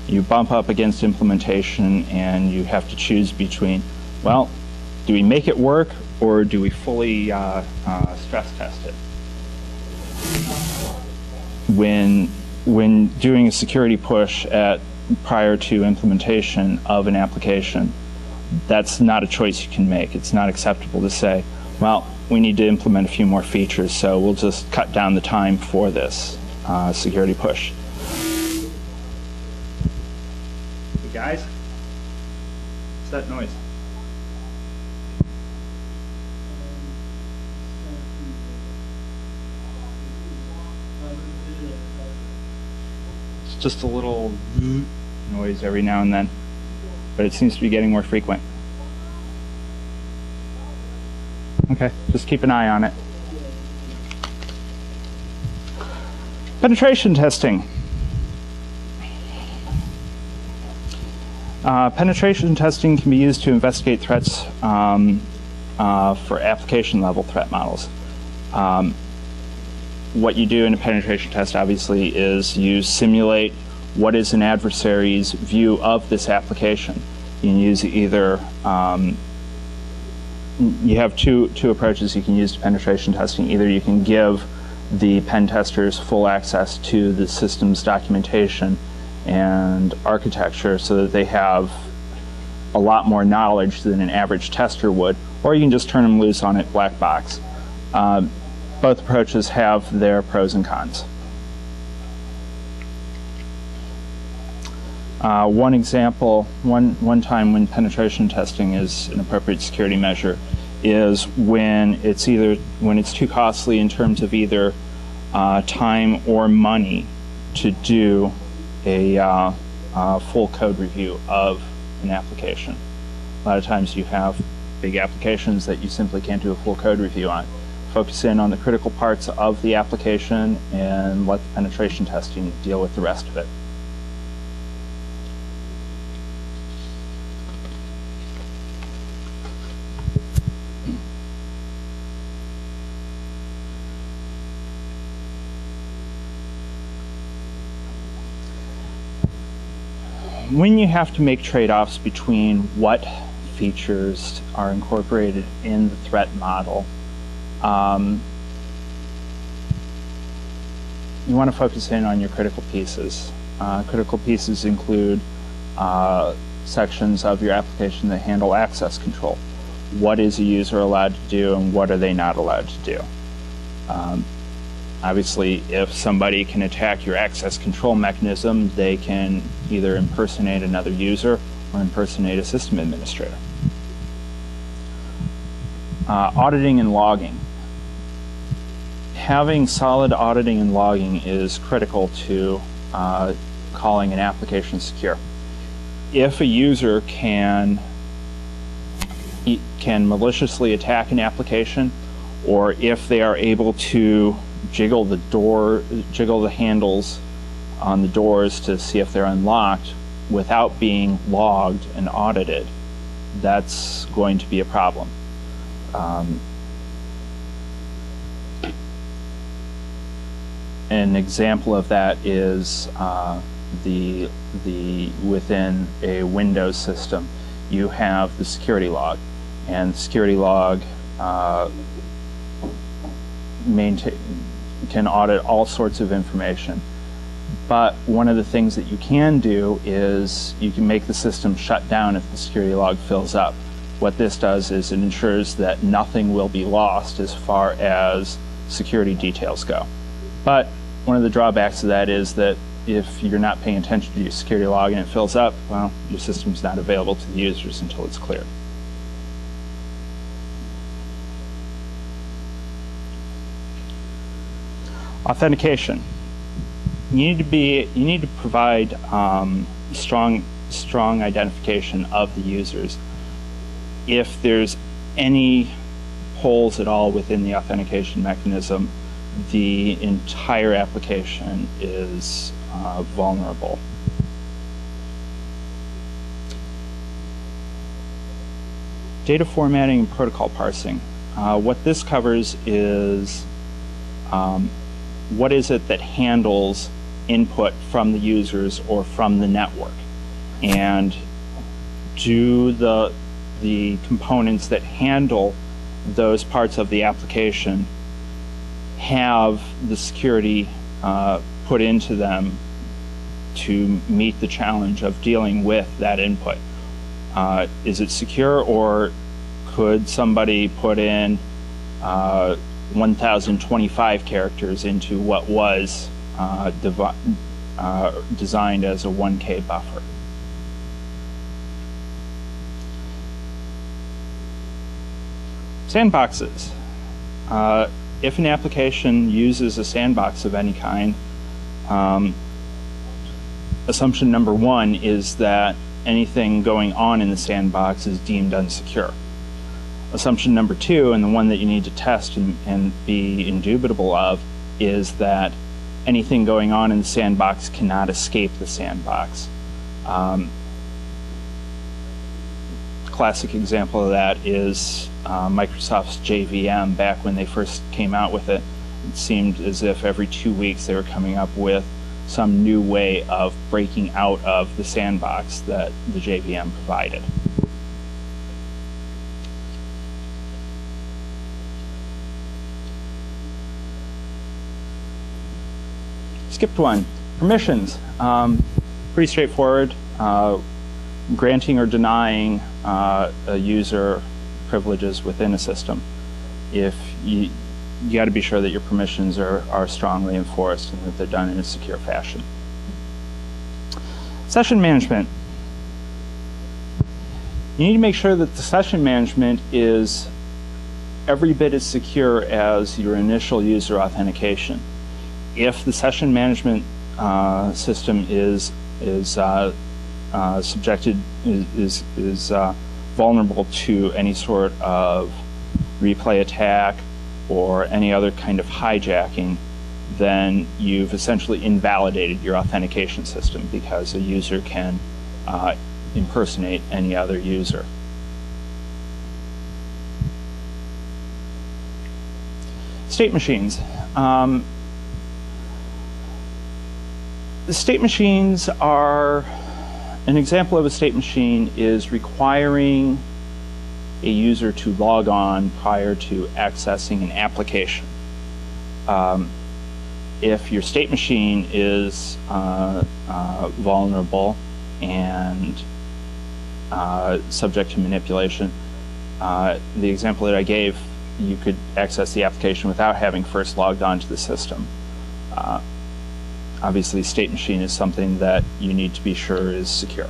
you bump up against implementation and you have to choose between, well, do we make it work or do we fully stress test it? When doing a security push prior to implementation of an application, that's not a choice you can make. It's not acceptable to say, well, we need to implement a few more features, so we'll just cut down the time for this security push. Hey guys, what's that noise? It's just a little noise every now and then, but it seems to be getting more frequent. Okay, just keep an eye on it. Penetration testing. Penetration testing can be used to investigate threats for application level threat models. What you do in a penetration test, obviously, is you simulate what is an adversary's view of this application. You can use either, you have two approaches you can use to penetration testing. Either you can give the pen testers full access to the system's documentation and architecture so that they have a lot more knowledge than an average tester would, or you can just turn them loose on it black box. Both approaches have their pros and cons. One example, one time when penetration testing is an appropriate security measure is when it's too costly in terms of either time or money to do a full code review of an application. A lot of times you have big applications that you simply can't do a full code review on. Focus in on the critical parts of the application and let the penetration testing deal with the rest of it. When you have to make trade-offs between what features are incorporated in the threat model, you want to focus in on your critical pieces. Critical pieces include sections of your application that handle access control. What is a user allowed to do and what are they not allowed to do? Obviously, if somebody can attack your access control mechanism, they can either impersonate another user or impersonate a system administrator. Auditing and logging. Having solid auditing and logging is critical to calling an application secure. If a user can maliciously attack an application, or if they are able to jiggle the handles on the doors to see if they're unlocked without being logged and audited, that's going to be a problem. An example of that is within a Windows system, you have the security log, and the security log can audit all sorts of information. But one of the things that you can do is you can make the system shut down if the security log fills up. What this does is it ensures that nothing will be lost as far as security details go. But one of the drawbacks of that is that if you're not paying attention to your security log and it fills up, well, your system's not available to the users until it's cleared. Authentication. you need to provide strong identification of the users. If there's any holes at all within the authentication mechanism, the entire application is vulnerable. Data formatting and protocol parsing. What this covers is what is it that handles input from the users or from the network, and do the components that handle those parts of the application have the security put into them to meet the challenge of dealing with that input. Is it secure, or could somebody put in 1025 characters into what was designed as a 1K buffer? Sandboxes. If an application uses a sandbox of any kind, assumption number one is that anything going on in the sandbox is deemed unsecure. Assumption number two, and the one that you need to test and be indubitable of, is that anything going on in the sandbox cannot escape the sandbox. Classic example of that is Microsoft's JVM. Back when they first came out with it, it seemed as if every 2 weeks they were coming up with some new way of breaking out of the sandbox that the JVM provided. Skipped one. Permissions. Pretty straightforward. Granting or denying a user privileges within a system. If you got to be sure that your permissions are strongly enforced and that they're done in a secure fashion. Session management. You need to make sure that the session management is every bit as secure as your initial user authentication. If the session management system is vulnerable to any sort of replay attack or any other kind of hijacking, then you've essentially invalidated your authentication system, because a user can impersonate any other user. State machines. The state machines are, an example of a state machine is requiring a user to log on prior to accessing an application. If your state machine is vulnerable and subject to manipulation, the example that I gave, you could access the application without having first logged on to the system. Obviously, state machine is something that you need to be sure is secure.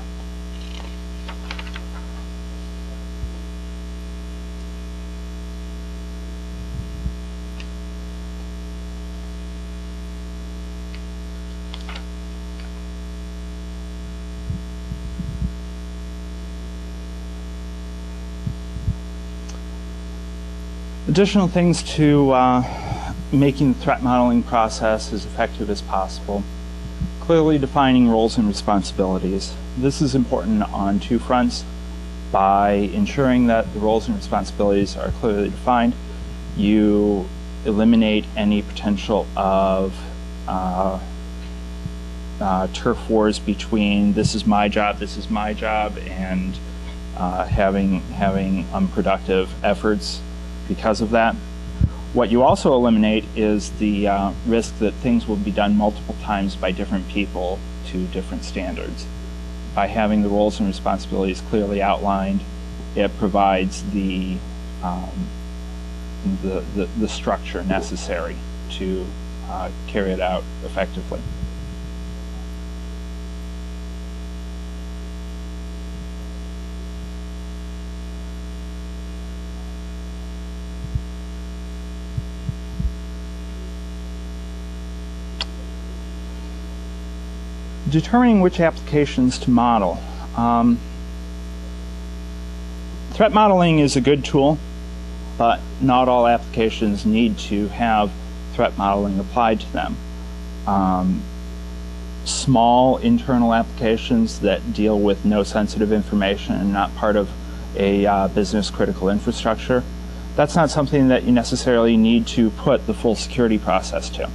Additional things to making the threat modeling process as effective as possible. Clearly defining roles and responsibilities. This is important on two fronts. By ensuring that the roles and responsibilities are clearly defined, you eliminate any potential of turf wars between this is my job, and having unproductive efforts because of that. What you also eliminate is the risk that things will be done multiple times by different people to different standards. By having the roles and responsibilities clearly outlined, it provides the structure necessary to carry it out effectively. Determining which applications to model. Threat modeling is a good tool, but not all applications need to have threat modeling applied to them. Small internal applications that deal with no sensitive information and not part of a business critical infrastructure, that's not something that you necessarily need to put the full security process to.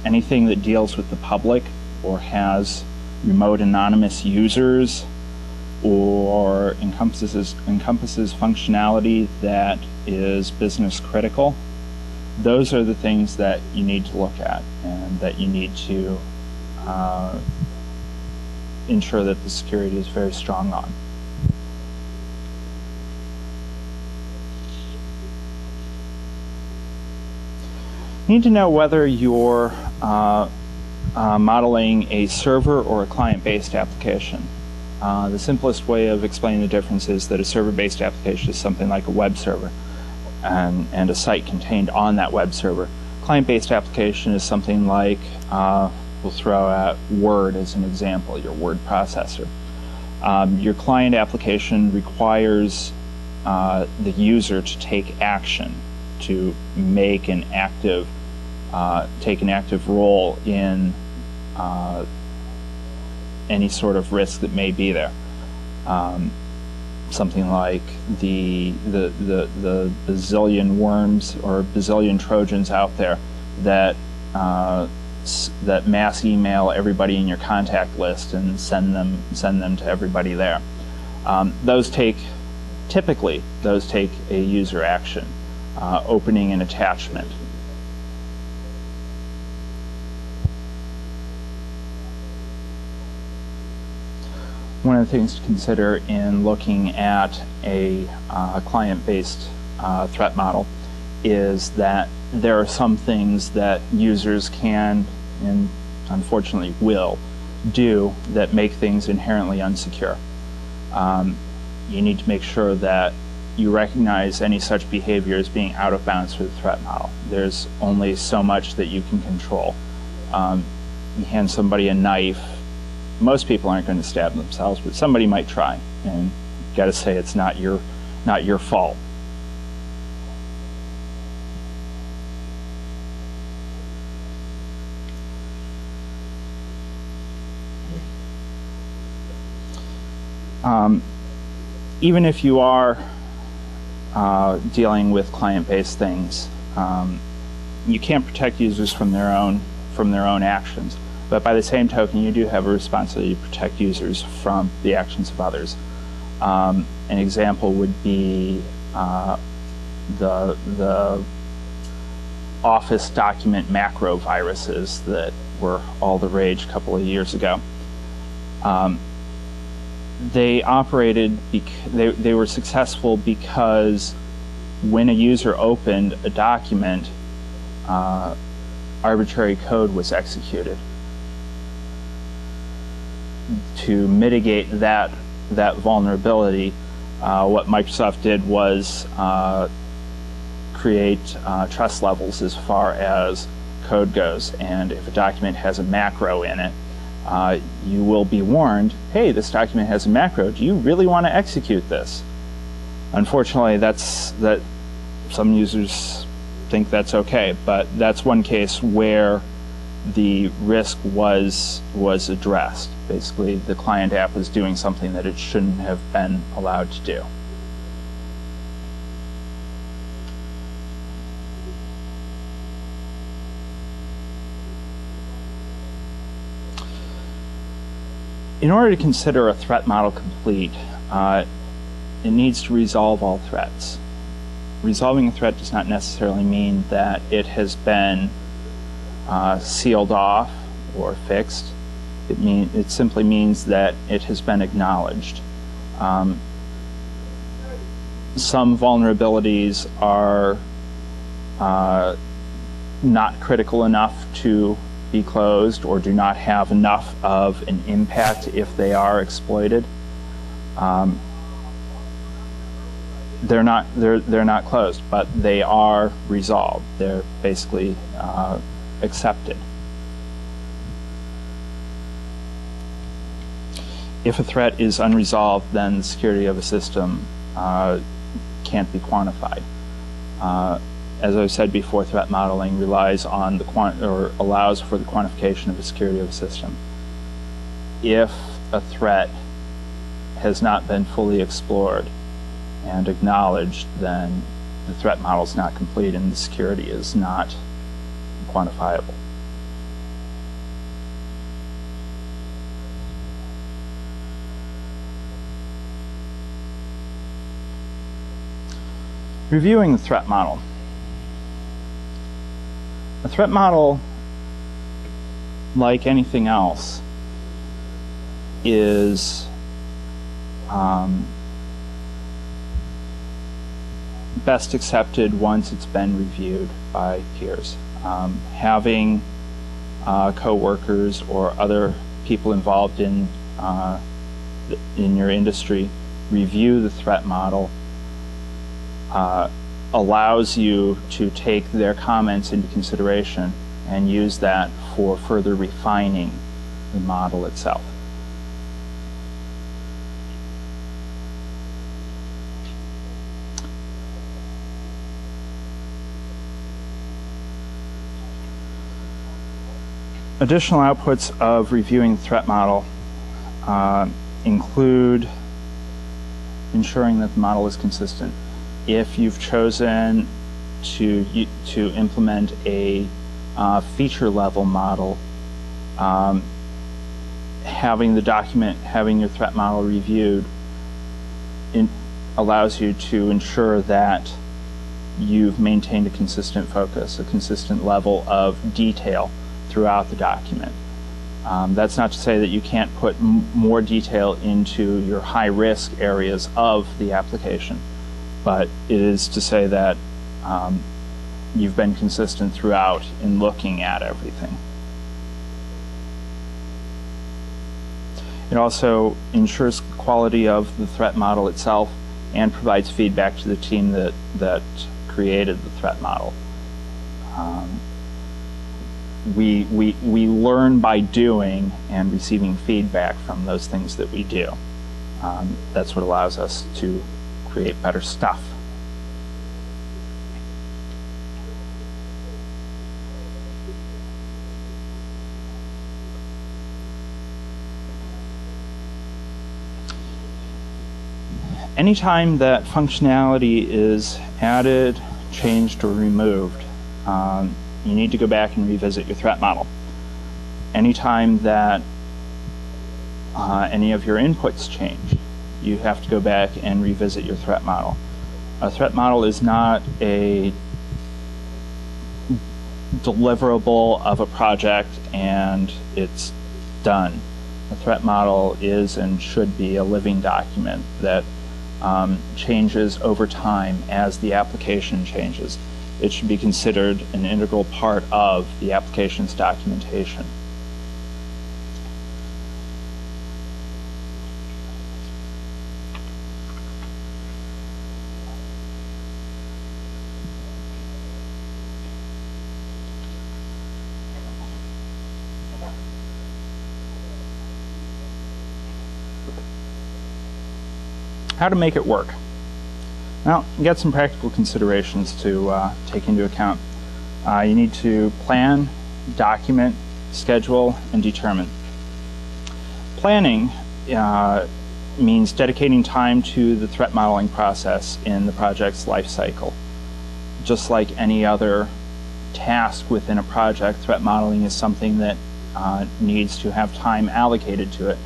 Anything that deals with the public or has remote anonymous users or encompasses functionality that is business critical, those are the things that you need to look at and that you need to ensure that the security is very strong on. You need to know whether you're modeling a server or a client-based application. The simplest way of explaining the difference is that a server-based application is something like a web server and a site contained on that web server. Client-based application is something like, we'll throw out Word as an example, your word processor. Your client application requires the user to take action, to make an active, take an active role in any sort of risk that may be there. Something like the bazillion worms or bazillion Trojans out there that that mass email everybody in your contact list and send them to everybody there. Typically those take a user action, opening an attachment. One of the things to consider in looking at a client-based threat model is that there are some things that users can, and unfortunately will, do that make things inherently unsecure. You need to make sure that you recognize any such behavior as being out of bounds for the threat model. There's only so much that you can control. You hand somebody a knife, most people aren't going to stab themselves, but somebody might try, and you've got to say it's not your fault. Even if you are dealing with client-based things, you can't protect users from their own actions. But by the same token, you do have a responsibility to protect users from the actions of others. An example would be the Office document macro viruses that were all the rage a couple of years ago. They operated, they were successful because when a user opened a document, arbitrary code was executed. To mitigate that vulnerability, what Microsoft did was create trust levels as far as code goes, and if a document has a macro in it, you will be warned, hey, this document has a macro, do you really want to execute this? Unfortunately, some users think that's okay, but that's one case where the risk was addressed. Basically, the client app was doing something that it shouldn't have been allowed to do. In order to consider a threat model complete, it needs to resolve all threats. Resolving a threat does not necessarily mean that it has been sealed off or fixed. It simply means that it has been acknowledged. Some vulnerabilities are not critical enough to be closed or do not have enough of an impact if they are exploited. They're not closed, but they are resolved. They're basically accepted. If a threat is unresolved, then the security of a system can't be quantified. As I said before, threat modeling relies on or allows for the quantification of the security of a system. If a threat has not been fully explored and acknowledged, then the threat model is not complete and the security is not quantifiable. Reviewing the threat model. A threat model, like anything else, is best accepted once it's been reviewed by peers. Having co-workers or other people involved in your industry review the threat model allows you to take their comments into consideration and use that for further refining the model itself. Additional outputs of reviewing the threat model include ensuring that the model is consistent. If you've chosen to implement a feature level model, having your threat model reviewed allows you to ensure that you've maintained a consistent focus, a consistent level of detail throughout the document. That's not to say that you can't put more detail into your high-risk areas of the application, but it is to say that you've been consistent throughout in looking at everything. It also ensures quality of the threat model itself and provides feedback to the team that created the threat model. We learn by doing and receiving feedback from those things that we do. That's what allows us to create better stuff. Anytime that functionality is added, changed, or removed, you need to go back and revisit your threat model. Anytime that any of your inputs change, you have to go back and revisit your threat model. A threat model is not a deliverable of a project and it's done. A threat model is and should be a living document that changes over time as the application changes. It should be considered an integral part of the application's documentation. How to make it work? Well, you got some practical considerations to take into account. You need to plan, document, schedule, and determine. Planning means dedicating time to the threat modeling process in the project's life cycle. Just like any other task within a project, threat modeling is something that needs to have time allocated to it,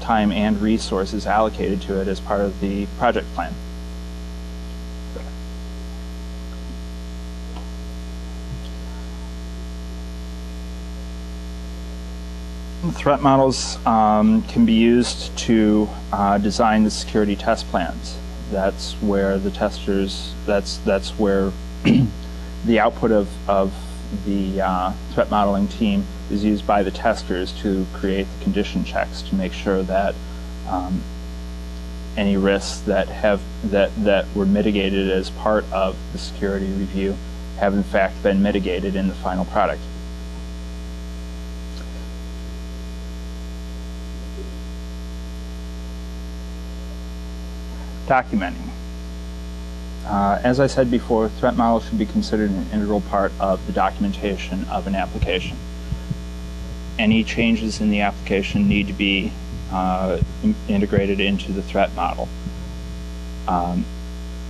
time and resources allocated to it as part of the project plan. Threat models can be used to design the security test plans. That's where the testers, that's where the output of the threat modeling team is used by the testers to create the condition checks to make sure that any risks that were mitigated as part of the security review have in fact been mitigated in the final product. Documenting. As I said before, threat model should be considered an integral part of the documentation of an application. Any changes in the application need to be integrated into the threat model.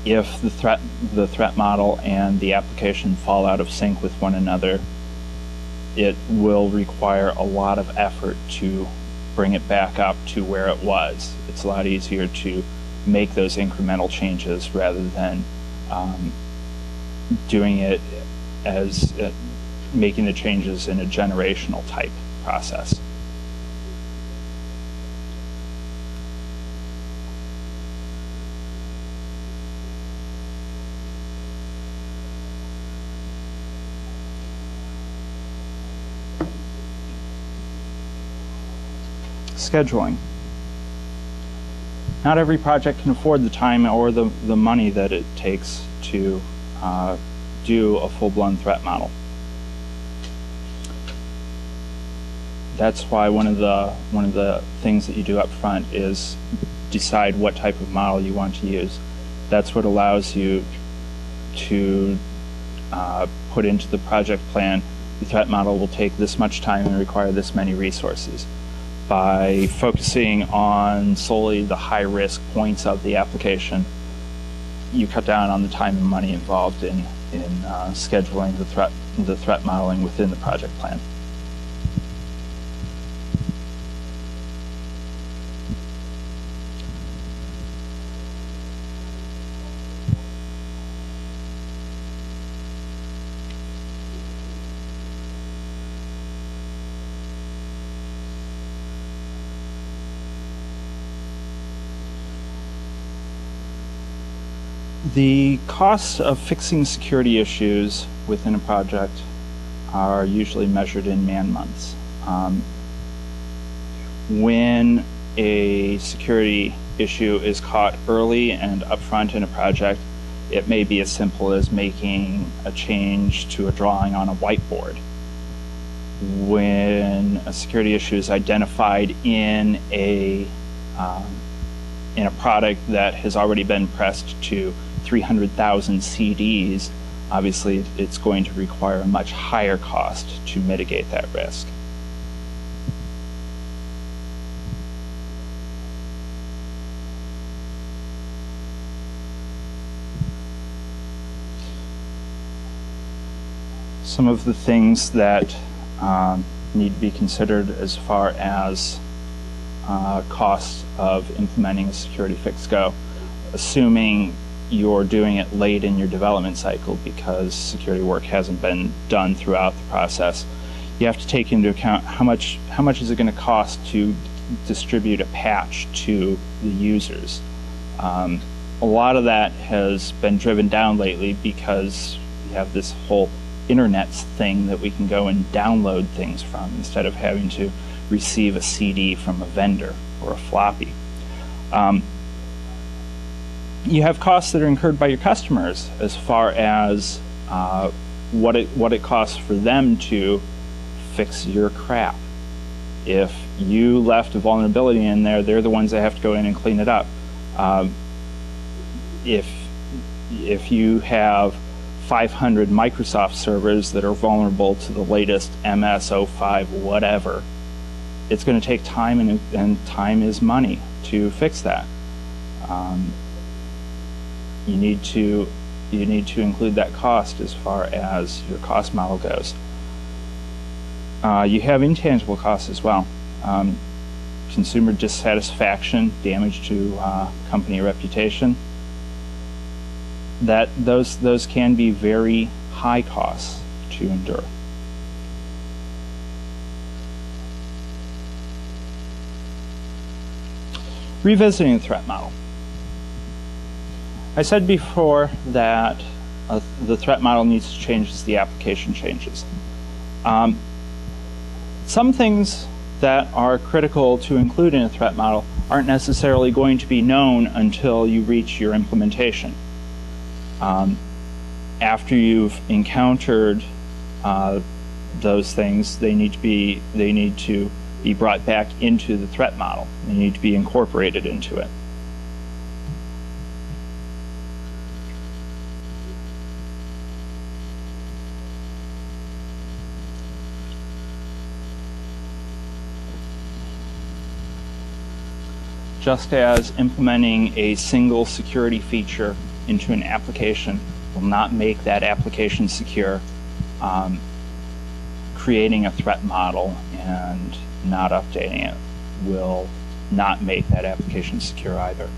If the threat model and the application fall out of sync with one another, it will require a lot of effort to bring it back up to where it was. It's a lot easier to make those incremental changes rather than doing it as making the changes in a generational type process. Scheduling. Not every project can afford the time or the money that it takes to do a full-blown threat model. That's why one of the things that you do up front is decide what type of model you want to use. That's what allows you to put into the project plan, the threat model will take this much time and require this many resources. By focusing on solely the high-risk points of the application, you cut down on the time and money involved in scheduling the threat modeling within the project plan. The costs of fixing security issues within a project are usually measured in man-months. When a security issue is caught early and upfront in a project, it may be as simple as making a change to a drawing on a whiteboard. When a security issue is identified in a product that has already been pressed to 300,000 CDs, obviously it's going to require a much higher cost to mitigate that risk. Some of the things that need to be considered as far as costs of implementing a security fix go, assuming you're doing it late in your development cycle because security work hasn't been done throughout the process. You have to take into account how much is it going to cost to distribute a patch to the users. A lot of that has been driven down lately because we have this whole internet thing that we can go and download things from instead of having to receive a CD from a vendor or a floppy. You have costs that are incurred by your customers as far as what it costs for them to fix your crap. If you left a vulnerability in there, they're the ones that have to go in and clean it up. If you have 500 Microsoft servers that are vulnerable to the latest MS-05 whatever, it's going to take time, and time is money to fix that. You need to include that cost as far as your cost model goes. You have intangible costs as well. Consumer dissatisfaction, damage to company reputation. Those can be very high costs to endure. Revisiting the threat model. I said before that the threat model needs to change as the application changes. Some things that are critical to include in a threat model aren't necessarily going to be known until you reach your implementation. after you've encountered those things, they need to be brought back into the threat model. They need to be incorporated into it. Just as implementing a single security feature into an application will not make that application secure, creating a threat model and not updating it will not make that application secure either.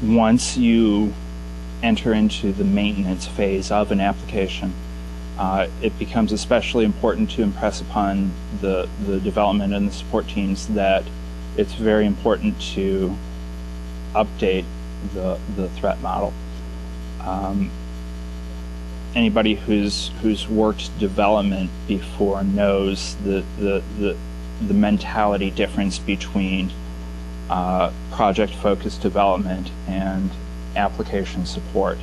Once you enter into the maintenance phase of an application, it becomes especially important to impress upon the development and the support teams that it's very important to update the threat model. Anybody who's worked development before knows the mentality difference between project-focused development and application support.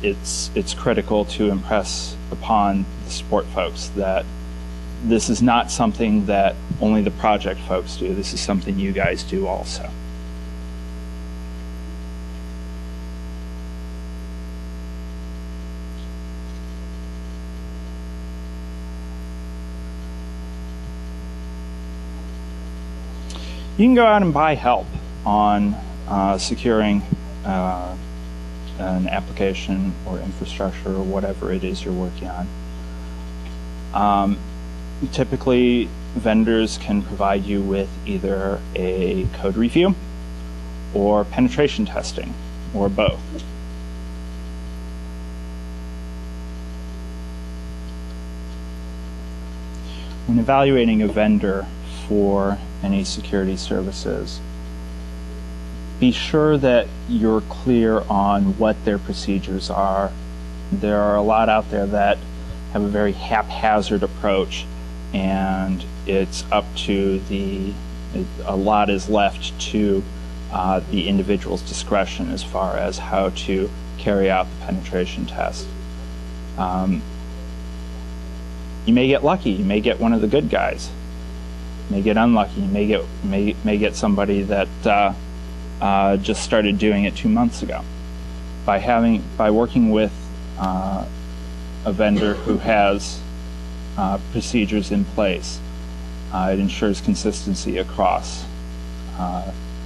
It's critical to impress upon the support folks that this is not something that only the project folks do. This is something you guys do also. You can go out and buy help on securing an application or infrastructure or whatever it is you're working on. Typically, vendors can provide you with either a code review or penetration testing, or both. When evaluating a vendor for any security services, be sure that you're clear on what their procedures are. There are a lot out there that have a very haphazard approach, and it's up to a lot is left to the individual's discretion as far as how to carry out the penetration test. You may get lucky. You may get one of the good guys. You may get unlucky. You may get somebody that just started doing it 2 months ago. By working with a vendor who has procedures in place, it ensures consistency across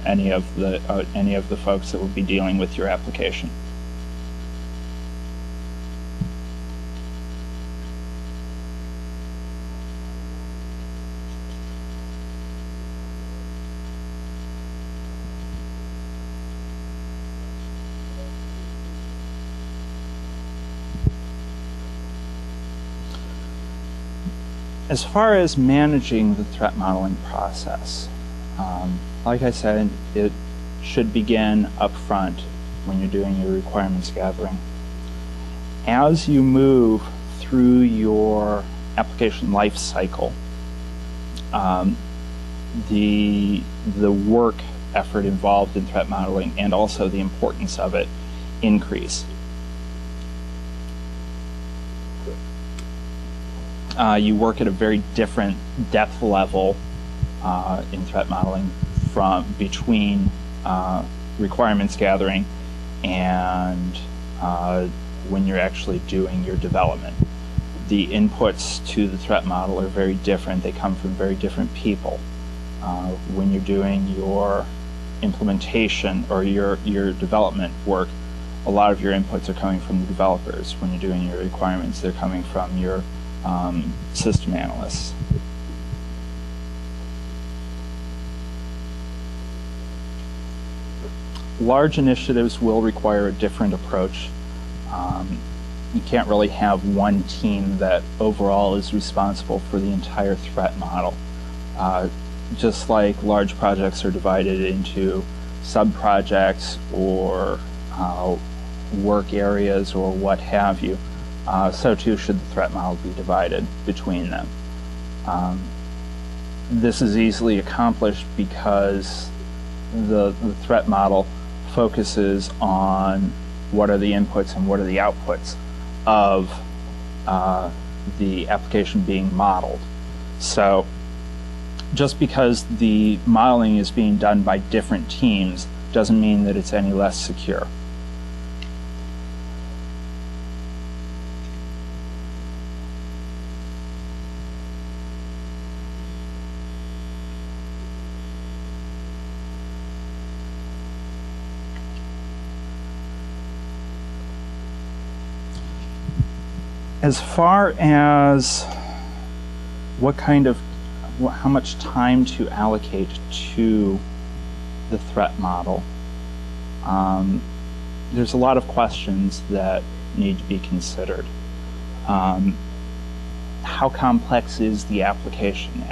any of the folks that will be dealing with your application. As far as managing the threat modeling process, like I said, it should begin up front when you're doing your requirements gathering. As you move through your application life cycle, the work effort involved in threat modeling and also the importance of it increase. You work at a very different depth level in threat modeling between requirements gathering and when you're actually doing your development. The inputs to the threat model are very different. They come from very different people. When you're doing your implementation or your development work, a lot of your inputs are coming from the developers. When you're doing your requirements, they're coming from your system analysts. Large initiatives will require a different approach. You can't really have one team that overall is responsible for the entire threat model. Just like large projects are divided into sub-projects or work areas or what have you, so too should the threat model be divided between them. This is easily accomplished because the threat model focuses on what are the inputs and what are the outputs of the application being modeled. So just because the modeling is being done by different teams doesn't mean that it's any less secure. As far as how much time to allocate to the threat model, there's a lot of questions that need to be considered. How complex is the application?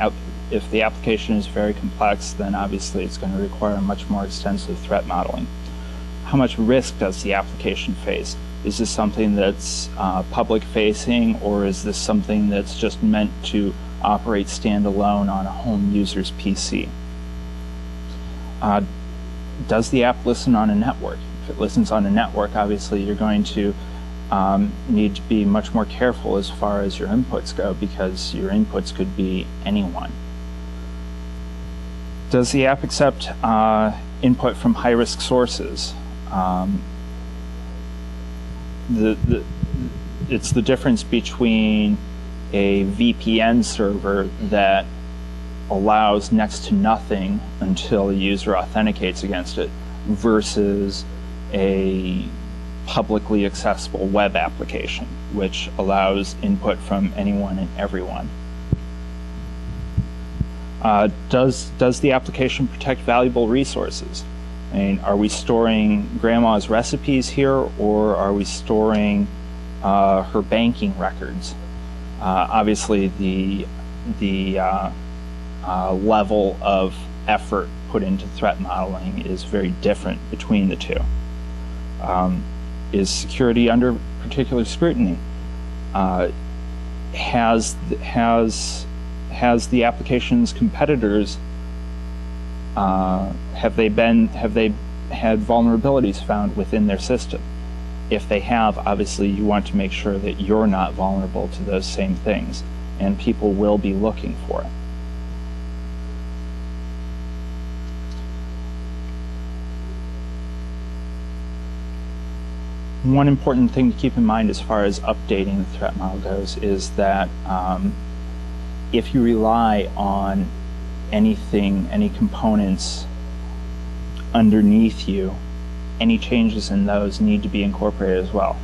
If the application is very complex, then obviously it's going to require much more extensive threat modeling. How much risk does the application face? Is this something that's public-facing, or is this something that's just meant to operate standalone on a home user's PC? Does the app listen on a network? If it listens on a network, obviously you're going to need to be much more careful as far as your inputs go, because your inputs could be anyone. Does the app accept input from high-risk sources? It's the difference between a VPN server that allows next to nothing until a user authenticates against it versus a publicly accessible web application, which allows input from anyone and everyone. Does the application protect valuable resources? I mean, are we storing grandma's recipes here, or are we storing her banking records? Obviously, the level of effort put into threat modeling is very different between the two. Is security under particular scrutiny? Has the application's competitors have they had vulnerabilities found within their system? If they have, obviously you want to make sure that you're not vulnerable to those same things, and people will be looking for it. One important thing to keep in mind as far as updating the threat model goes is that if you rely on anything, any components underneath you, any changes in those need to be incorporated as well.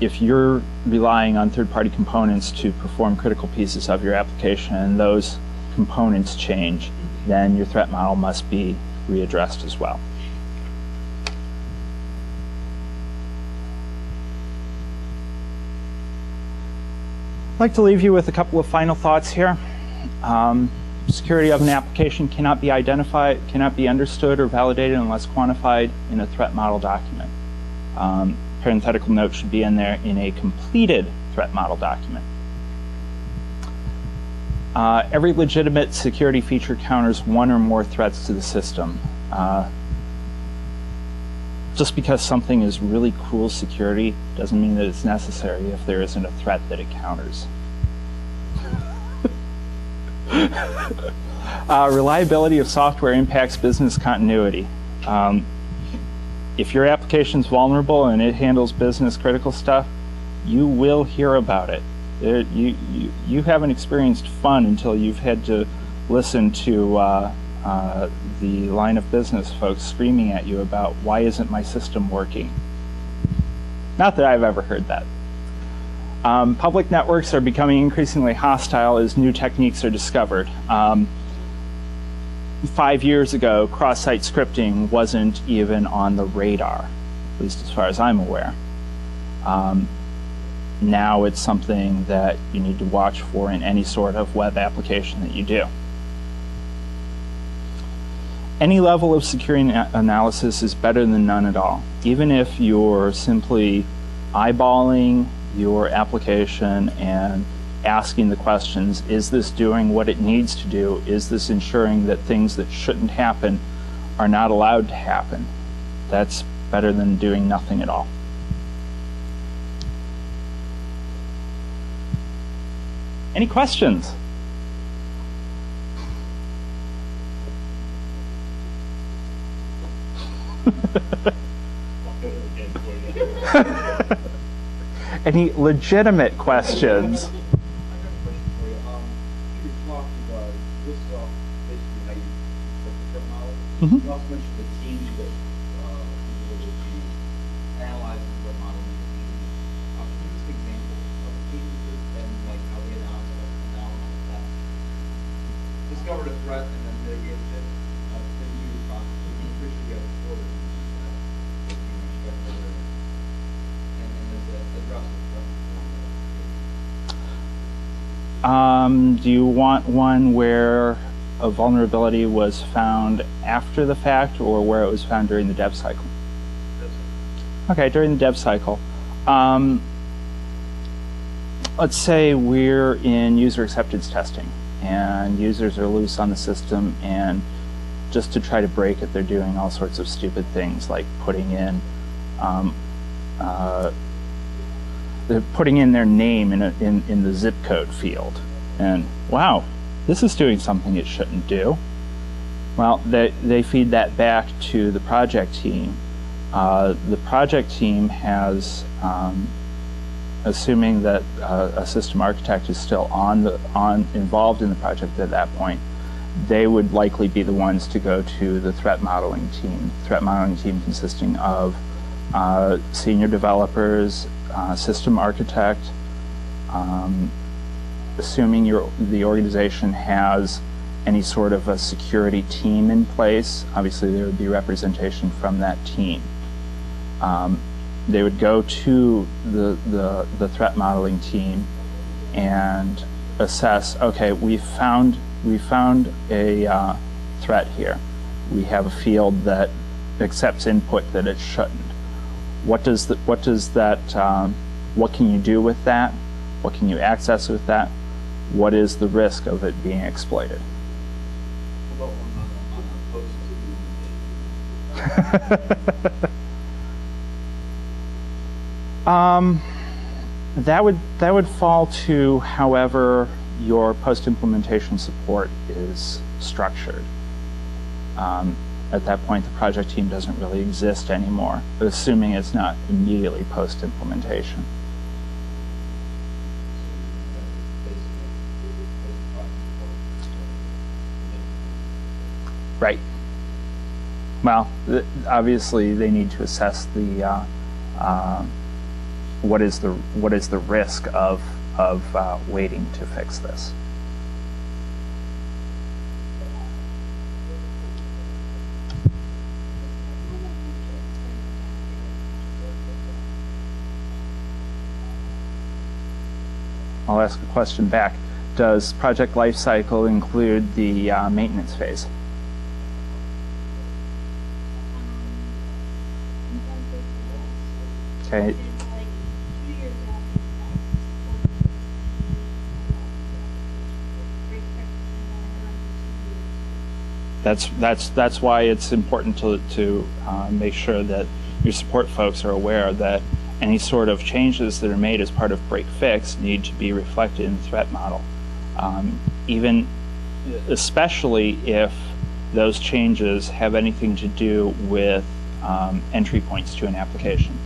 If you're relying on third-party components to perform critical pieces of your application and those components change, then your threat model must be readdressed as well. I'd like to leave you with a couple of final thoughts here. Security of an application cannot be identified, cannot be understood or validated unless quantified in a threat model document. Parenthetical note should be in there in a completed threat model document. Every legitimate security feature counters one or more threats to the system. Just because something is really cool security doesn't mean that it's necessary if there isn't a threat that it counters. Reliability of software impacts business continuity. If your application's vulnerable and it handles business critical stuff, you will hear about it. You haven't experienced fun until you've had to listen to the line of business folks screaming at you about, why isn't my system working? Not that I've ever heard that. Public networks are becoming increasingly hostile as new techniques are discovered. 5 years ago, cross-site scripting wasn't even on the radar, at least as far as I'm aware. Now it's something that you need to watch for in any sort of web application that you do. Any level of security analysis is better than none at all. Even if you're simply eyeballing your application and asking the questions, is this doing what it needs to do? Is this ensuring that things that shouldn't happen are not allowed to happen? That's better than doing nothing at all. Any questions? Any legitimate questions? You also mentioned the teams that people will be analyzing the web model. Can you give us an example of teams and like how they analyze that? Discovered a threat and then mitigated it. Then you pretty sure you have a order that you expect further and address it. Do you want one where a vulnerability was found after the fact or where it was found during the dev cycle? Okay, during the dev cycle. Let's say we're in user acceptance testing and users are loose on the system, and just to try to break it, they're doing all sorts of stupid things like putting in their name in the zip code field. And wow, this is doing something it shouldn't do. Well, they feed that back to the project team. The project team has, assuming that a system architect is still involved in the project at that point, they would likely be the ones to go to the threat modeling team. The threat modeling team consisting of senior developers, system architect, assuming the organization has any sort of a security team in place, obviously there would be representation from that team. They would go to the threat modeling team and assess, okay, we found a threat here. We have a field that accepts input that it shouldn't. What can you do with that? What can you access with that? What is the risk of it being exploited? That would fall to however your post-implementation support is structured. At that point, the project team doesn't really exist anymore, assuming it's not immediately post-implementation. Right. Well, obviously they need to assess the what is the risk of waiting to fix this. I'll ask a question back. Does project lifecycle include the maintenance phase? Okay. That's why it's important to make sure that your support folks are aware that any sort of changes that are made as part of break fix need to be reflected in the threat model, especially if those changes have anything to do with entry points to an application.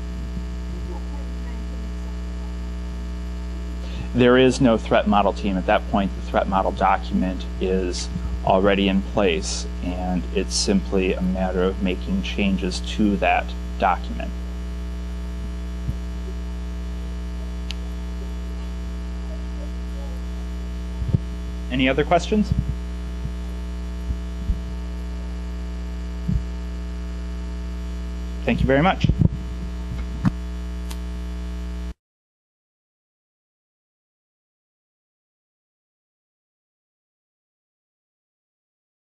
There is no threat model team. At that point, the threat model document is already in place, and it's simply a matter of making changes to that document. Any other questions? Thank you very much.